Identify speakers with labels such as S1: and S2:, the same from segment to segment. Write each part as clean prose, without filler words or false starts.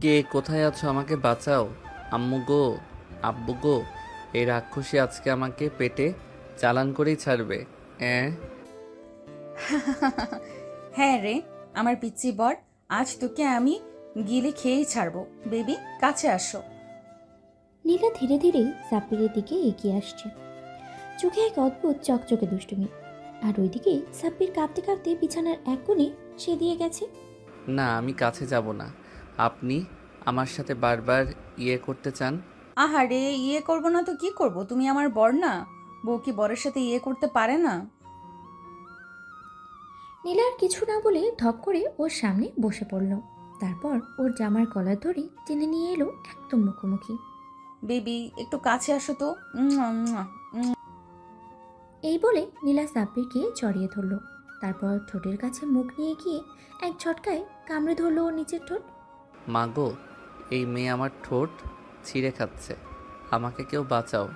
S1: কে কোথায় আছো? আমাকে বাঁচাও। আম্মু গো, আব্বু গো, এই রাক্ষসী আজকে আমাকে পেটে চালান করেই ছাড়বে। অ্যাঁ
S2: হ্যাঁ রে, আমার পিচ্চি বর, আজ তোকে আমি গিলে খেয়েই ছাড়বো। বেবি, কাছে আসো।
S3: নীলা ধীরে ধীরে সাব্বিরের দিকে এগিয়ে আসছে, চোখে এক অদ্ভুত চকচকে দুষ্টুমি। আর ওইদিকে সাব্বির কাঁপতে কাঁপতে বিছানার এক কোণে সে দিয়ে গেছে।
S1: না, আমি কাছে যাব না। আপনি আমার সাথে বারবার করতে চান।
S2: আহারে, করবো না তো কি করব? তুমি আমার বর না? বউ কি বরের সাথে করতে পারে না?
S3: নীলা আর কিছু না বলে ধপ করে ওর সামনে বসে পড়ল। তারপর ওর জামার কলার ধরে টেনে নিয়ে এলো একদম মুখোমুখি।
S2: বেবি, একটু কাছে আসো তো। উম্মুয়া, উম্মুয়া, উম্মুয়া।
S3: এই বলে নীলা সাব্বিরকে জড়িয়ে ধরল। তারপর ঠোঁটের কাছে মুখ নিয়ে গিয়ে এক ঝটকায় কামড়ে ধরল ওর নিচের ঠোঁট।
S1: মা গো, এই মেয়ে আমার ঠোঁট ছিঁড়ে খাচ্ছে। আমাকে কেউ বাঁচাও।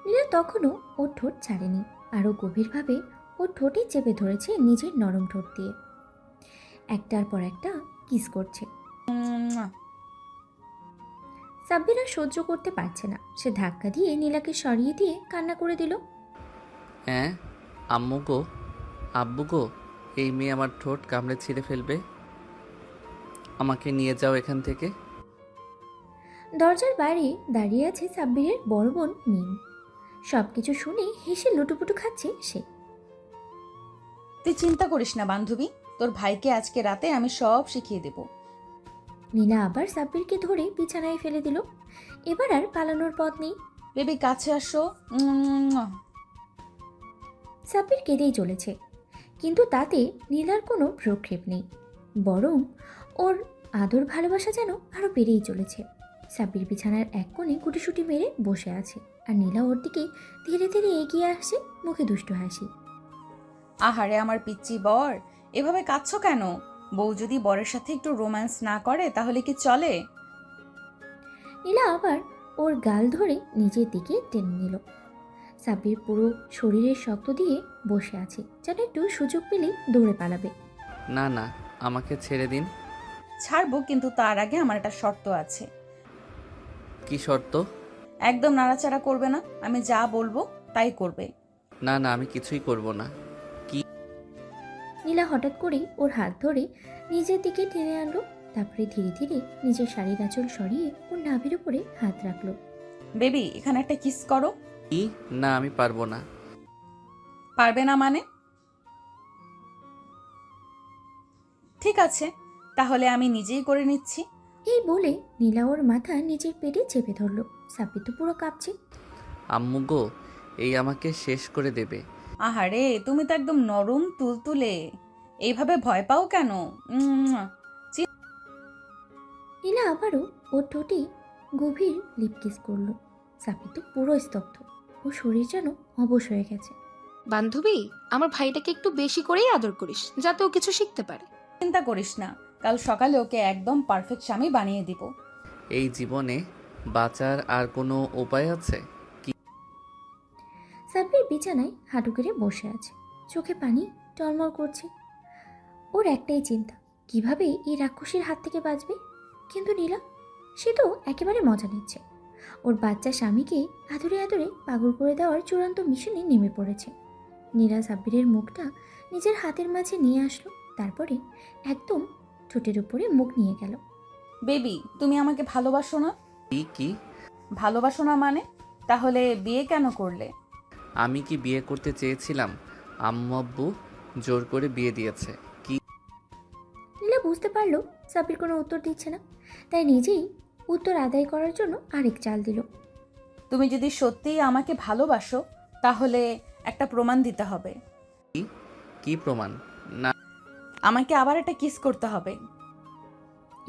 S3: নীলা তখনও ওর ঠোঁট ছাড়েনি, আরও গভীরভাবে ওর ঠোঁটে চেপে ধরেছে নিজের নরম ঠোঁট দিয়ে। একটার পর একটা কিস করছে। সাব্বির আর সহ্য করতে পারছে না, সে ধাক্কা দিয়ে নীলাকে সরিয়ে দিয়ে কান্না করে দিল।
S1: হ্যাঁ, আম্মু গো, আব্বু গো, এই মেয়ে আমার ঠোঁট কামড়ে ছিঁড়ে ফেলবে। আমাকে নিয়ে যাও এখান থেকে।
S3: দরজার বাইরে দাঁড়িয়ে আছে সাব্বিরের বড় বোন মিম। সবকিছু শুনে হেসে লুটুপুটু খাচ্ছে সে।
S2: তুই চিন্তা করিস না বান্ধবী, তোর ভাইকে আজকে রাতে আমি সব শিখিয়ে দেব।
S3: নীলা আবার সাব্বিরকে ধরে বিছানায় ফেলে দিল। এবার আর পালানোর পথ নেই।
S2: বেবি, কাছে আসো। উম্মুয়া।
S3: সাব্বির কেঁদেই চলেছে, কিন্তু তাতে নীলার কোনো ভ্রুক্ষেপ নেই। বরং ওর আদর ভালোবাসা যেন আরও বেড়েই চলেছে। সাব্বির বিছানার এক কোণে গুটিসুটি মেরে বসে আছে, আর নীলা ওর দিকে ধীরে ধীরে এগিয়ে আসছে, মুখে দুষ্টু হাসি।
S2: আহারে আমার পিচ্চি বর, এভাবে কাঁদছো কেন? বউ যদি বরের সাথে একটু রোম্যান্স না করে তাহলে কি চলে?
S3: নীলা আবার ওর গাল ধরে নিজের দিকে টেনে নিল। সাব্বির পুরো শরীরের শক্ত দিয়ে বসে আছে, যেন একটু সুযোগ পেলেই দৌড়ে পালাবে।
S1: না না, আমাকে ছেড়ে দিন।
S2: ছাড়বো, কিন্তু তার আগে আমার একটা শর্ত আছে।
S1: কি শর্ত?
S2: একদম নাড়াচাড়া করবে না, আমি যা বলবো তাই করবে।
S1: না না, আমি কিছুই করব না।
S3: নীলা হঠাৎ করেই ওর হাত ধরে নিজের দিকে টেনে আনলো। তারপরে ধীরে ধীরে নিজের শাড়ির আঁচল সরিয়ে ওর নাভির উপরে হাত রাখলো।
S2: বেবি, এখানে একটা কিস করো।
S1: কি? না, আমি পারবো না।
S2: পারবে না মানে? ঠিক আছে, তাহলে আমি নিজেই করে নিচ্ছি।
S3: এই বলে নীলা ওর মাথা নিজের পেটে চেপে ধরলো। সাব্বির তো পুরো কাঁপছে।
S1: আম্মু গো, এই আমাকে শেষ করে দেবে।
S2: আহারে, তুমি তো একদম নরম তুলতুলে, এইভাবে ভয় পাও কেন? উম্মুয়া।
S3: নীলা আবারও ওর ঠোঁটে গভীর লিপ কিস করলো। সাব্বির তো পুরো স্তব্ধ, ও শরীর যেন অবশ হয়ে গেছে।
S4: বান্ধবী, আমার ভাইটাকে একটু বেশি করেই আদর করিস, যাতে ও কিছু শিখতে পারে।
S2: চিন্তা করিস না, কাল সকালে ওকে একদম পারফেক্ট স্বামী বানিয়ে দিব।
S1: এই জীবনে বাঁচার আর কোনো উপায় আছে?
S3: সাব্বির বিছানায় হাঁটু গেড়ে বসে আছে, চোখে পানি টলমল করছে। ওর একটাই চিন্তা, কিভাবে এই রাক্ষসীর হাত থেকে বাঁচবে। কিন্তু নীলা, সে তো একেবারে মজা নিচ্ছে। ওর বাচ্চা স্বামীকে আদরে আদরে পাগল করে দেওয়ার চূড়ান্ত মিশনে নেমে পড়েছে। নীলা সাব্বিরের মুখটা নিজের হাতের মাঝে নিয়ে আসলো, তারপরে একদম ঠোঁটের উপরে মুখ নিয়ে গেল।
S2: বেবি, তুমি আমাকে ভালোবাসো না?
S1: কি কি?
S2: ভালোবাসো না মানে? তাহলে বিয়ে কেন করলে?
S1: আমি কি বিয়ে করতে চেয়েছিলাম? আম্মু আব্বু জোর করে বিয়ে দিয়েছে। কি?
S3: নীলা বুঝতে পারলো সাব্বির কোনো উত্তর দিচ্ছে না, তাই নিজেই উত্তর আদায় করার জন্য আরেক চাল দিল।
S2: তুমি যদি সত্যিই আমাকে ভালোবাসো তাহলে একটা প্রমাণ দিতে হবে।
S1: কি প্রমাণ? না।
S2: আমাকে আবার একটা কিস করতে হবে।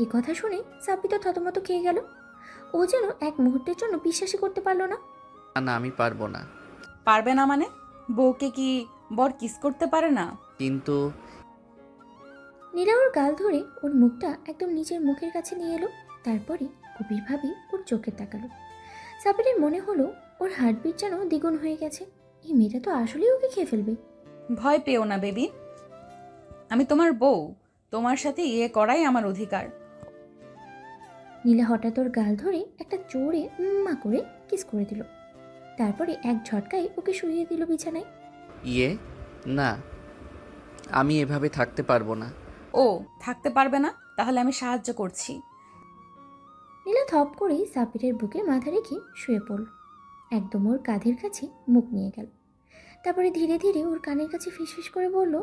S3: এই কথা শুনে সাব্বির তো থতমত খেয়ে গেল। ও যেন এক মুহূর্তের জন্য বিশ্বাসই করতে পারলো না।
S1: না, আমি পারবো না।
S2: পারবে না মানে? বউকে কি বর কিস করতে পারে না?
S1: কিন্তু
S3: নীলা ওর গাল ধরে ওর মুখটা একদম নিজের মুখের কাছে নিয়ে এলো। তারপরে গভীরভাবে ওর চোখে তাকালো। সাব্বিরের মনে হলো ওর হার্টবিট যেন দ্বিগুণ হয়ে গেছে। এই মেয়েটা তো আসলেই ওকে খেয়ে ফেলবে।
S2: ভয় পেও না বেবি। আমি তোমার বউ, তোমার সাথে করাই আমার অধিকার।
S3: নীলা হঠাৎ ওর গাল ধরে একটা জোরে উম্মা করে কিস করে দিল। তারপরে এক ঝটকায় ওকে শুইয়ে দিল বিছানায়।
S1: ইয়ে, না, আমি এভাবে থাকতে পারবো না।
S2: ও থাকতে পারবে না? তাহলে আমি সাহায্য করছি।
S3: নীলা থপ করে সাব্বিরের বুকে মাথা রেখে শুয়ে পড়ল। একদম ওর কাঁধের কাছে মুখ নিয়ে গেল। তারপরে ধীরে ধীরে ওর কানের কাছে ফিসফিস করে বলল,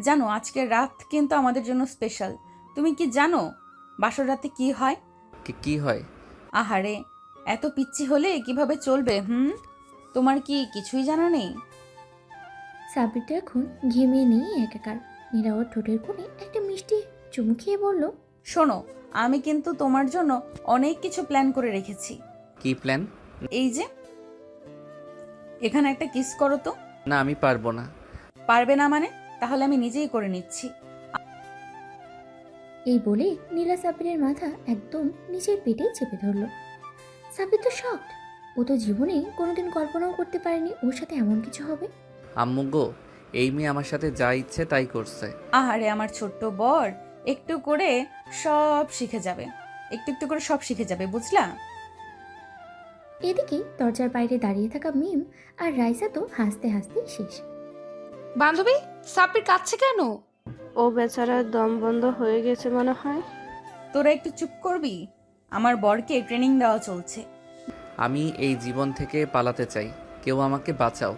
S2: জানো আজকের রাত কিন্তু আমাদের জন্য স্পেশাল। তুমি কি জানো বাসর রাতে কি হয়?
S1: কি হয়?
S2: আহারে, এত পিচ্ছি হলে কিভাবে চলবে? তোমার কি কিছুই জানা নেই?
S3: সাব্বির তো এখন ঘেমে নেই একাকার। নীলা ওর ঠোঁটের কোণে একটা মিষ্টি চুমু খেয়ে বলল,
S2: শোনো, আমি কিন্তু তোমার জন্য অনেক কিছু প্ল্যান করে রেখেছি।
S1: কি প্ল্যান?
S2: এই যে, এখানে একটা কিস করো তো।
S1: না, আমি পারবো না।
S2: পারবে না মানে? তাহলে আমি নিজেই করে নিচ্ছি।
S3: এই বলে নীলা সাব্বিরের মাথা একদম নিচের পেটে চেপে ধরল। সাব্বির তো শকড। ও তো জীবনে কোনোদিন কল্পনাও করতে পারেনি ওর সাথে এমন কিছু হবে।
S1: আম্মু গো, এই মেয়ে আমার সাথে যা ইচ্ছে তাই করছে।
S2: আহারে আমার ছোট্ট বর, একটু করে সব শিখে যাবে, একটু একটু করে সব শিখে যাবে, বুঝলা?
S3: এদিকে দরজার বাইরে দাঁড়িয়ে থাকা মিম আর রাইসা তো হাসতে হাসতে শেষ।
S4: বান্ধবী, সাব্বির কাঁদছে কেন?
S5: ও বেচারার দম বন্ধ হয়ে গেছে মনে হয়।
S2: তোরা একটু চুপ করবি? আমার বরকে ট্রেনিং দেওয়া চলছে।
S1: আমি এই জীবন থেকে পালাতে চাই, কেউ আমাকে বাঁচাও।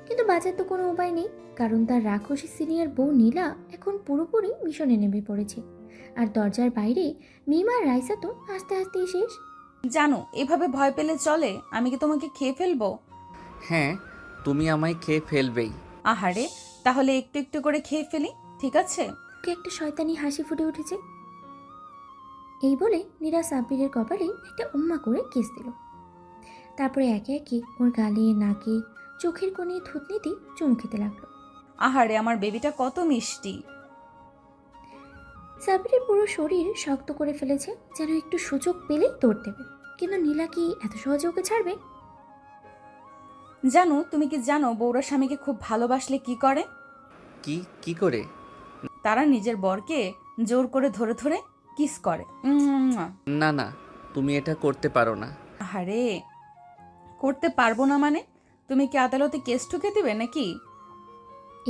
S3: কিন্তু বাঁচার তো কোনো উপায় নেই, কারণ তার রাক্ষসী সিনিয়র বউ নীলা এখন পুরোপুরি মিশনে নেমে পড়েছে। আর দরজার বাইরে মিম আর রাইসা তো হাসতে হাসতেই শেষ।
S2: জানো, এভাবে ভয় পেলে চলে? আমি কি তোমাকে খেয়ে ফেলবো?
S1: হ্যাঁ, তুমি আমায় খেয়ে ফেলবেই।
S2: আহারে, তাহলে একটু একটু করে খেয়ে ফেলি, ঠিক আছে?
S3: ওকে একটা শয়তানি হাসি ফুটে উঠেছে। এই বলে নীরা সাব্বিরের কপালে একটা উম্মা করে কিস দিল। তারপরে একে একে ওর গালে, নাকে, চোখের কোণে, থুতনিতে চুমু খেতে লাগলো।
S2: আহারে, আমার বেবিটা কত মিষ্টি।
S3: সাব্বিরের পুরো শরীর শক্ত করে ফেলেছে, যেন একটু সুযোগ পেলেই দৌড় দেবে। কিন্তু নীলা কি এত সহজে ওকে ছাড়বে?
S2: জানো, তুমি কি জানো বউরা স্বামীকে খুব ভালোবাসলে কি করে?
S1: কি করে?
S2: তারা নিজের বরকে জোর করে ধরে ধরে কিস করে।
S1: না না, তুমি এটা করতে পারো না।
S2: আহারে, করতে পারবো না মানে? তুমি কি আদালতে কেস ঠুকে দিবে নাকি?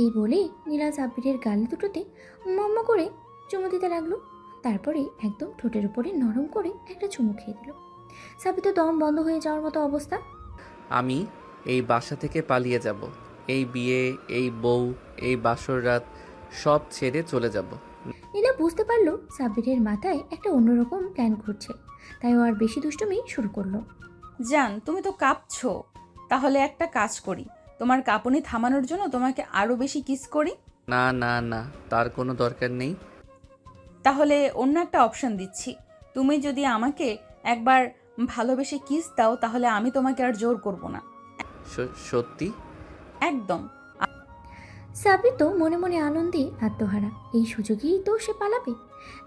S3: এই বলে নীলা সাব্বিরের গাল দুটোতে মম্ম করে চুমু দিতে লাগলো। তারপরে একদম ঠোঁটের উপরে নরম করে একটা চুমু খেয়ে দিল। সাব্বির তো দম বন্ধ হয়ে যাওয়ার মতো অবস্থা।
S1: আমি এই বাসা থেকে পালিয়ে যাব। এই বিয়ে, এই বউ, এই বাসর রাত সব ছেড়ে চলে যাব।
S3: নীলা বুঝতে পারলো সাব্বিরের মাথায় একটা অন্যরকম প্ল্যান ঘুরছে, তাই ও আর বেশি দুষ্টুমি শুরু করলো।
S2: জান, তুমি তো কাঁপছো। তাহলে একটা কাজ করি, তোমার কাঁপুনি থামানোর জন্য তোমাকে আরো বেশি কিস করি।
S1: না না না, তার কোনো দরকার নেই।
S2: তাহলে অন্য একটা অপশন দিচ্ছি। তুমি যদি আমাকে একবার ভালোবেসে কিস দাও, তাহলে আমি তোমাকে আর জোর করব না।
S1: সত্যি?
S2: একদম।
S3: সাব্বির তো মনে মনে আনন্দে আত্মহারা। এই সুযোগেই তো সে পালাবে।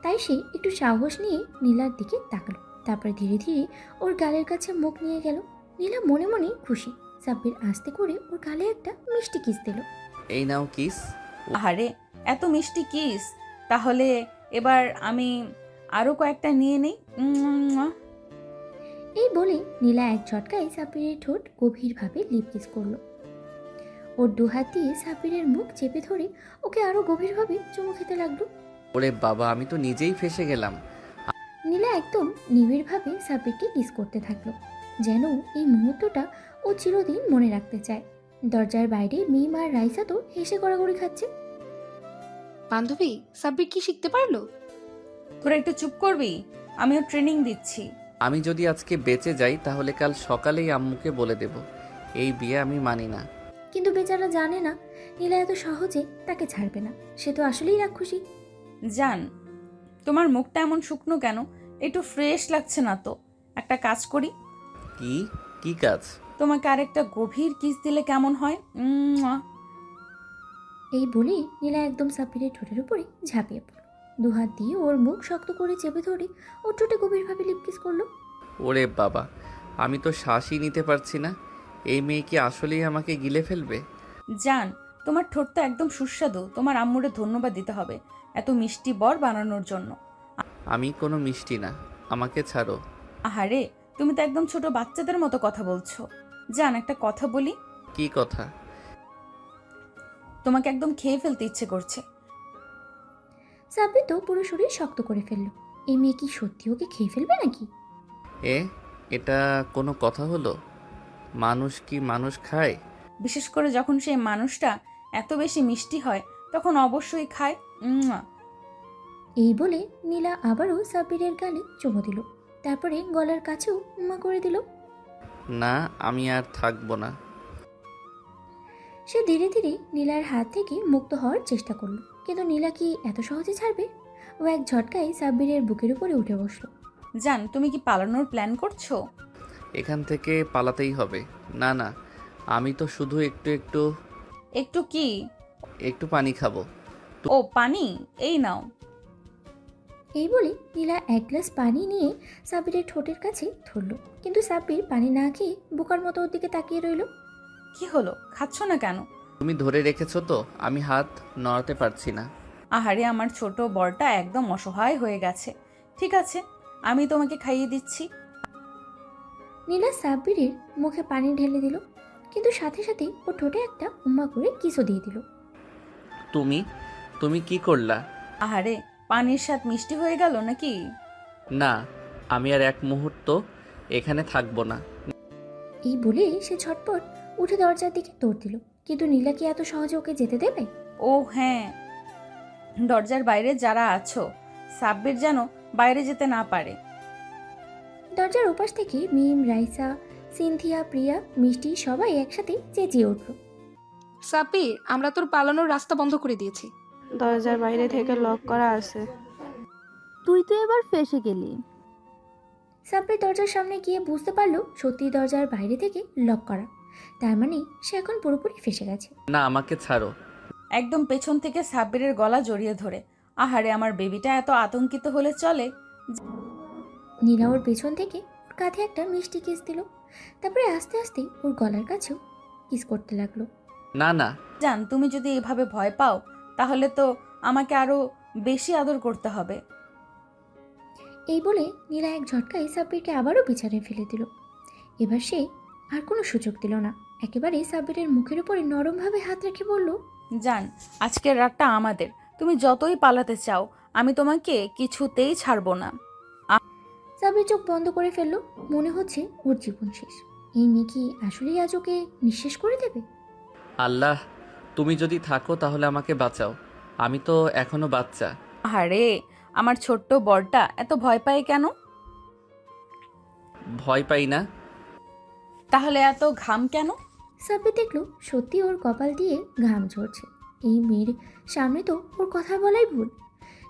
S3: তাই সে একটু সাহস নিয়ে নীলার দিকে তাকালো। তারপরে ধীরে ধীরে ওর গালের কাছে মুখ নিয়ে গেল। নীলা মনে মনে খুশি। সাব্বির আস্তে করে ওর গালে একটা মিষ্টি কিস দিল।
S1: এই নাও কিস।
S2: আহারে, এত মিষ্টি কিস! তাহলে এবার আমি আরো কয়েকটা নিয়ে নেই।
S3: এই বলে নীলা এক ঝটকায় সাব্বিরের ঠোঁট গভীরভাবে লিপ কিস করলো। ওর দুহাত দিয়ে সাব্বিরের মুখ চেপে ধরে ওকে আরো গভীরভাবে চুমু খেতে লাগলো।
S1: ওরে বাবা, আমি তো নিজেই ফেসে গেলাম।
S3: নীলা একদম নিবিড়ভাবে সাব্বিরকে কিস করতে থাকলো, যেন এই মুহূর্তটা ও চিরদিন মনে রাখতে চায়। দরজার বাইরে মিম আর রাইসা তো হেসে গড়াগড়ি খাচ্ছে।
S4: বান্ধবী, সাব্বির কি শিখতে পারলো?
S2: তোরা একটু চুপ করবি? আমিও ট্রেনিং দিচ্ছি।
S1: আমি যদি আজকে বেঁচে যাই তাহলে কাল সকালেই আম্মুকে বলে দেব এই বিয়ে আমি মানি না।
S3: কিন্তু বেচারা জানে না নীলা এত সহজে তাকে ছাড়বে না। সে তো আসলেই রাক্ষসী।
S2: জান, তোমার মুখটা এমন শুকনো কেন? একটু ফ্রেশ লাগছে না তো। একটা কাজ করি,
S1: কি কি কাজ?
S2: তোমাকে আরেকটা গভীর কিস দিলে কেমন হয়?
S3: এই বলে নীলা একদম সাব্বিরের ঠোঁটের উপরে ঝাঁপিয়ে পড়ল। দুহাত দিয়ে ওর মুখ শক্ত করে চেপে ধরে ওর ঠোঁটে গভীরভাবে লিপ কিস করলো।
S1: ওরে বাবা, আমি তো শ্বাসই নিতে পারছি না। এই মেয়ে কি আসলেই আমাকে গিলে ফেলবে?
S2: জান, তোমার ঠোঁট তো একদম সুস্বাদু। তোমার আম্মুরে ধন্যবাদ দিতে হবে এত মিষ্টি বর বানানোর জন্য।
S1: আমি কোনো মিষ্টি না, আমাকে ছাড়ো।
S2: আহারে, তুমি তো একদম ছোট বাচ্চাদের মতো কথা বলছো। জান, একটা কথা বলি?
S1: কি কথা?
S2: তোমাকে একদম খেয়ে ফেলতে ইচ্ছে করছে।
S3: সাব্বির তো পুরো শরীর শক্ত করে ফেলল। এই মেয়ে কি সত্যি ওকে খেয়ে ফেলবে নাকি?
S1: এটা কোনো কথা হলো? মানুষ কি মানুষ খায়?
S2: বিশেষ করে যখন সেই মানুষটা এত বেশি মিষ্টি হয় তখন অবশ্যই খায়। উম্মুয়া।
S3: এই বলে নীলা আবারও সাব্বিরের গালে চুমু দিল, তারপরে গলার কাছেও উম্মা করে দিল।
S1: না, আমি আর থাকবো না।
S3: সে ধীরে ধীরে নীলার হাত থেকে মুক্ত হওয়ার চেষ্টা করলো, কিন্তু নীলা কি এত সহজে ছাড়বে? ও এক ঝটকায় সাব্বিরের বুকের উপরে উঠে বসলো।
S2: জান, তুমি কি পালানোর প্ল্যান করছো?
S1: এখান থেকে পালাতেই হবে। না না, আমি তো শুধু একটু
S2: একটু কি?
S1: একটু পানি খাবো।
S2: ও পানি, এই নাও।
S3: এই বলে নীলা এক গ্লাস পানি নিয়ে সাব্বিরের ঠোঁটের কাছে ধরল, কিন্তু সাব্বির পানি না খেয়ে বোকার মতো ওর দিকে তাকিয়ে রইল।
S2: কি হলো, খাচ্ছ না কেন?
S1: তুমি ধরে রেখেছো তো, আমি হাত নড়াতে পারছি না।
S2: আহারে, আমার ছোট বরটা একদম অসহায় হয়ে গেছে। ঠিক আছে, আমি তোমাকে খাইয়ে দিচ্ছি।
S3: নীলা সাব্বিরের মুখে পানি ঢেলে দিল, কিন্তু সাথে সাথে ওর ঠোঁটে একটা উম্মা করে কিসও দিয়ে দিল।
S1: তুমি তুমি কি করলা?
S2: আহারে, পানির স্বাদ মিষ্টি হয়ে গেল নাকি?
S1: না, আমি আর এক মুহূর্ত এখানে থাকবো না।
S3: এই বলে সে ঝটপট উঠে দরজার দিকে দৌড় দিল, কিন্তু নীলা কি এত সহজে ওকে যেতে দেবে?
S2: ও হ্যাঁ, দরজার বাইরে যারা আছো, সাব্বির যেন বাইরে যেতে না পারে।
S3: দরজার ওপাশ থেকে মিম, রাইসা, সিনথিয়া, প্রিয়া, মিষ্টি সবাই একসাথে চেঁচিয়ে উঠল।
S4: সাব্বির, আমরা তোর পালানোর রাস্তা বন্ধ করে দিয়েছি।
S5: দরজার বাইরে থেকে লক করা আছে।
S6: তুই তো এবার ফেঁসে গেলি।
S3: সাব্বির দরজার সামনে গিয়ে বুঝতে পারলো সত্যি দরজার বাইরে থেকে লক করা, তার মানে সে এখন পুরোপুরি ফেঁসে গেছে।
S1: না, আমাকে ছাড়ো।
S2: একদম পেছন থেকে সাব্বিরের গলা জড়িয়ে ধরে। আহারে, আমার বেবিটা এত আতঙ্কিত হলে চলে?
S3: নীলা ওর পেছন থেকে ওর কাঁধে একটা মিষ্টি কিস দিল, তারপরে আস্তে আস্তে ওর গলার কাছেও কিস করতে লাগলো।
S1: না না,
S2: জান, তুমি যদি এভাবে ভয় পাও তাহলে তো আমাকে আরো বেশি আদর করতে হবে।
S3: এই বলে নীলা এক ঝটকায় সাব্বিরকে আবারও বিছানে ফেলে দিল। এবার সে আর কোনো সুযোগ দিল না, একেবারে সাব্বিরের মুখের উপরে নরমভাবে হাত রেখে বলল,
S2: জান, আজকের রাতটা আমাদের। তুমি যতই পালাতে চাও, আমি তোমাকে কিছুতেই ছাড়বো না।
S3: সাব্বির চোখ বন্ধ করে ফেললো, মনে হচ্ছে ওর জীবন শেষ। এই মেয়ে কি আসলেই আজ ওকে নিঃশেষ করে দেবে?
S1: আল্লাহ, তুমি যদি থাকো তাহলে আমাকে বাঁচাও। আমি তো এখনো বাচ্চা।
S2: আরে, আমার ছোট্ট বরটা এত ভয় পায় কেন?
S1: ভয় পাই না।
S2: তাহলে এত ঘাম কেন?
S3: সাব্বির দেখলো সত্যি ওর কপাল দিয়ে ঘাম ঝরছে। এই মেয়ের সামনে তো ওর কথা বলাই ভুল।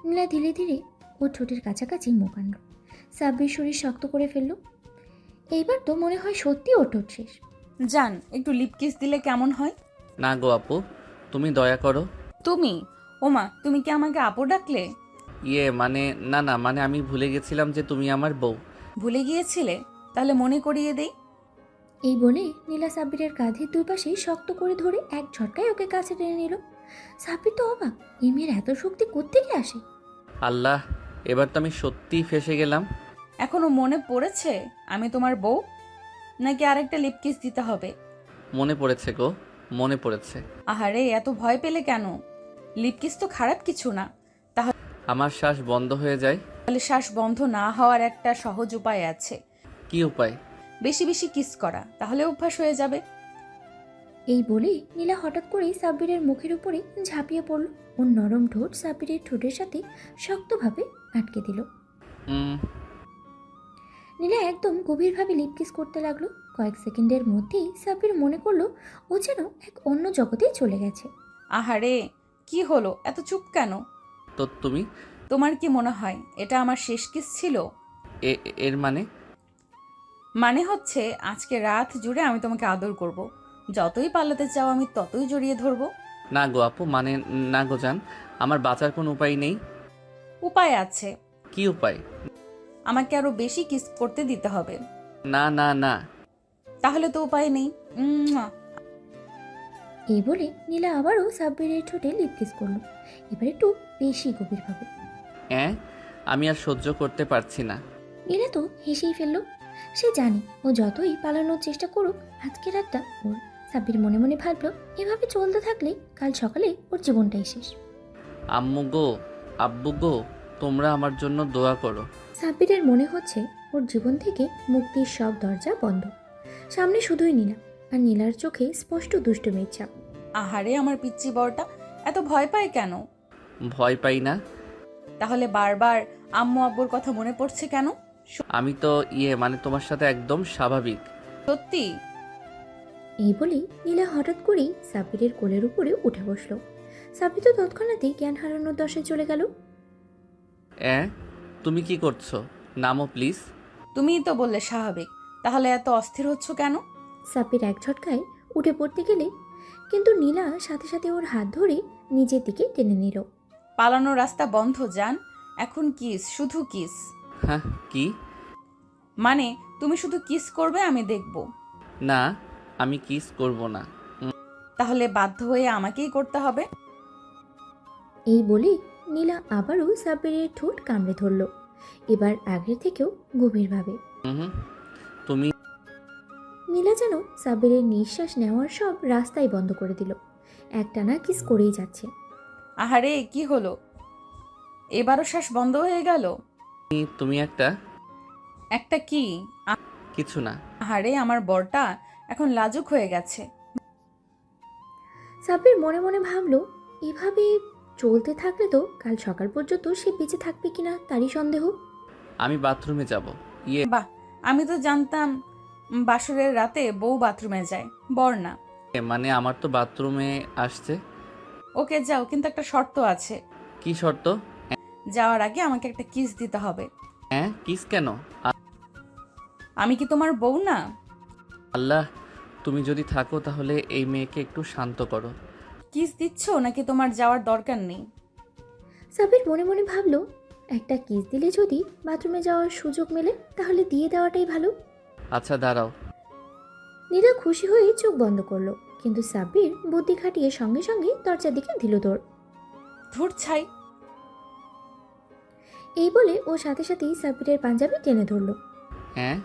S3: নীলা ধীরে ধীরে ওর ঠোঁটের কাছাকাছি মুখ আনলো। সাব্বির শরীর শক্ত করে ফেললো। এইবার তো মনে হয় সত্যি ওর ঠোঁট শেষ।
S2: জান, একটু লিপ কিস দিলে কেমন হয়?
S1: না গো আপু, তুমি দয়া করো।
S2: তুমি? ওমা, তুমি কি আমাকে আপু ডাকলে?
S1: মানে না না, মানে আমি ভুলে গেছিলাম যে তুমি আমার বউ।
S2: ভুলে গিয়েছিলে? তাহলে মনে করিয়ে দেই।
S3: এই বলে নীলা সাব্বিরের কাঁধে দুই পাশেই শক্ত করে ধরে এক ঝটকায় ওকে কাছে টেনে নিল। সাব্বির তো অবাক, এই মেয়ের এত শক্তি কোত্থেকে আসে?
S1: আল্লাহ, এবার তো আমি সত্যিই ফেঁসে গেলাম।
S2: এখনো মনে পড়েছে আমি তোমার বউ? নাকি আরেকটা লিপ কিস দিতে হবে?
S1: মনে পড়েছে গো, মনে পড়েছে।
S2: আহারে, এত ভয় পেলে কেন? লিপ কিস তো খারাপ কিছু না।
S1: আমার শ্বাস বন্ধ হয়ে যায়।
S2: তাহলে শ্বাস বন্ধ না হওয়ার একটা সহজ উপায় আছে।
S1: কি উপায়?
S2: বেশি বেশি কিস করা, তাহলে অভ্যাস হয়ে যাবে।
S3: এই বলে নীলা হঠাৎ করেই সাব্বিরের মুখের উপরে ঝাঁপিয়ে পড়ল। ওর নরম ঠোঁট সাব্বিরের ঠোঁটের সাথে শক্তভাবে আটকে দিল।
S1: উম,
S3: নীলা একদম গভীরভাবে লিপ কিস করতে লাগলো। কয়েক সেকেন্ডের মধ্যেই সাব্বির মনে করলো ও যেন এক অন্য জগতেই চলে গেছে।
S2: আহারে, কি হলো, এত চুপ কেন?
S1: তো তুমি
S2: তোমার কি মনে হয় এটা আমার শেষ কিস ছিল?
S1: এর মানে?
S2: মানে হচ্ছে আজকে রাত জুড়ে আমি তোমাকে আদর করব। যতই পালাতে চাও আমি ততই জড়িয়ে ধরবো।
S1: না গো আপু, মানে না গো জান, আমার বাঁচার কোনো উপায় নেই।
S2: উপায় আছে।
S1: কি উপায়?
S2: আমাকে আরো বেশি কিস করতে দিতে হবে।
S1: না না না।
S2: তাহলে তো উপায় নেই। উম্মুয়া।
S3: এই বলে নীলা আবারও সাব্বিরের ঠোঁটে লিপ কিস করলো, এবার একটু বেশি গভীরভাবে।
S1: হ্যাঁ, আমি আর সহ্য করতে পারছি না।
S3: নীলা তো হেসেই ফেললো। সে জানে ও যতই পালানোর চেষ্টা করুক আজকের রাতটা ওর। সাব্বির মনে মনে ভাবলো এভাবে চলতে থাকলে কাল সকালে ওর জীবনটাই শেষ।
S1: আম্মু গো, আব্বু গো, তোমরা আমার জন্য দোয়া করো।
S3: সাব্বিরের মনে হচ্ছে ওর জীবন থেকে মুক্তির সব দরজা বন্ধ। সামনে শুধুই নীলা, আর নীলার চোখে স্পষ্ট দুষ্টুমির ছাপ।
S2: আহারে আমার পিচ্চি বরটা এত ভয় পায় কেন?
S1: ভয় পাই না।
S2: তাহলে বারবার আম্মু আব্বুর কথা মনে পড়ছে কেন?
S1: আমি তো মানে তোমার সাথে একদম স্বাভাবিক।
S2: সত্যি?
S3: এই বলেই নীলা হঠাৎ করেই সাব্বিরের কোলের উপরে উঠে বসলো। সাব্বির তো তৎক্ষণাৎই জ্ঞান হারানোর দশায় চলে গেল।
S1: তুমি কি করছো? নামো প্লিজ।
S2: তুমিই তো বললে স্বাভাবিক, তাহলে এত অস্থির হচ্ছ কেন?
S3: সাব্বির এক ঝটকায় উঠে পড়তে গেলে কিন্তু নীলা সাথে সাথে ওর হাত ধরে নিজের দিকে টেনে নিল।
S2: পালানোর রাস্তা বন্ধ জান, এখন কিস, শুধু কিস।
S1: হ্যাঁ, কি?
S2: মানে তুমি শুধু কিস করবে, আমি দেখব।
S1: না, আমি কিস করব না।
S2: তাহলে বাধ্য হয়ে আমাকেই করতে হবে।
S3: এই বলে নীলা আবারও সাব্বিরের ঠোঁট কামড়ে ধরল, এবার আগের থেকেও গভীরভাবে।
S1: হুম, তুমি
S3: নীলা যেন সাব্বিরের নিঃশ্বাস নেওয়ার সব রাস্তাই বন্ধ করে দিল। একটানা কিস করেই যাচ্ছে।
S2: আহারে কি হলো, এবারও শ্বাস বন্ধ হয়ে গেল?
S1: তুমি একটা
S2: একটা কি?
S1: কিছু না।
S2: আহারে আমার বরটা এখন লাজুক হয়ে গেছে।
S3: সাব্বির মনে মনে ভাবল এভাবে চলতে থাকলে তো কাল সকাল পর্যন্ত সে বেঁচে থাকবে কিনা তারই সন্দেহ।
S1: আমি বাথরুমে যাব।
S2: বাহ, আমি তো জানতাম বাসরের রাতে বউ বাথরুমে যায়, বর না।
S1: মানে আমার তো বাথরুমে আসছে।
S2: ওকে যাও, কিন্তু একটা শর্ত আছে।
S1: কি শর্ত?
S2: যাওয়ার আগে আমাকে একটা কিস দিতে হবে।
S1: কিস কেন?
S2: আমি কি তোমার বউ না?
S1: আল্লাহ, তুমি যদি থাকো তাহলে এই মেয়েকে একটু শান্ত করো।
S2: কিস দিচ্ছ নাকি তোমার যাওয়ার দরকার নেই?
S3: সাব্বির মনে মনে ভাবল একটা কিস দিলে যদি বাথরুমে যাওয়ার সুযোগ মেলে তাহলে দিয়ে দেওয়াটাই ভালো।
S1: আচ্ছা দাঁড়াও।
S3: নীলা খুশি হয়ে চোখ বন্ধ করলো, কিন্তু সাব্বির বুদ্ধি খাটিয়ে সঙ্গে সঙ্গে দরজার দিকে দিল দৌড়।
S2: ধুর ছাই।
S3: এই বলে ও সাথে সাথেই সাব্বিরের পাঞ্জাবি টেনে ধরলো,
S1: হ্যাঁ,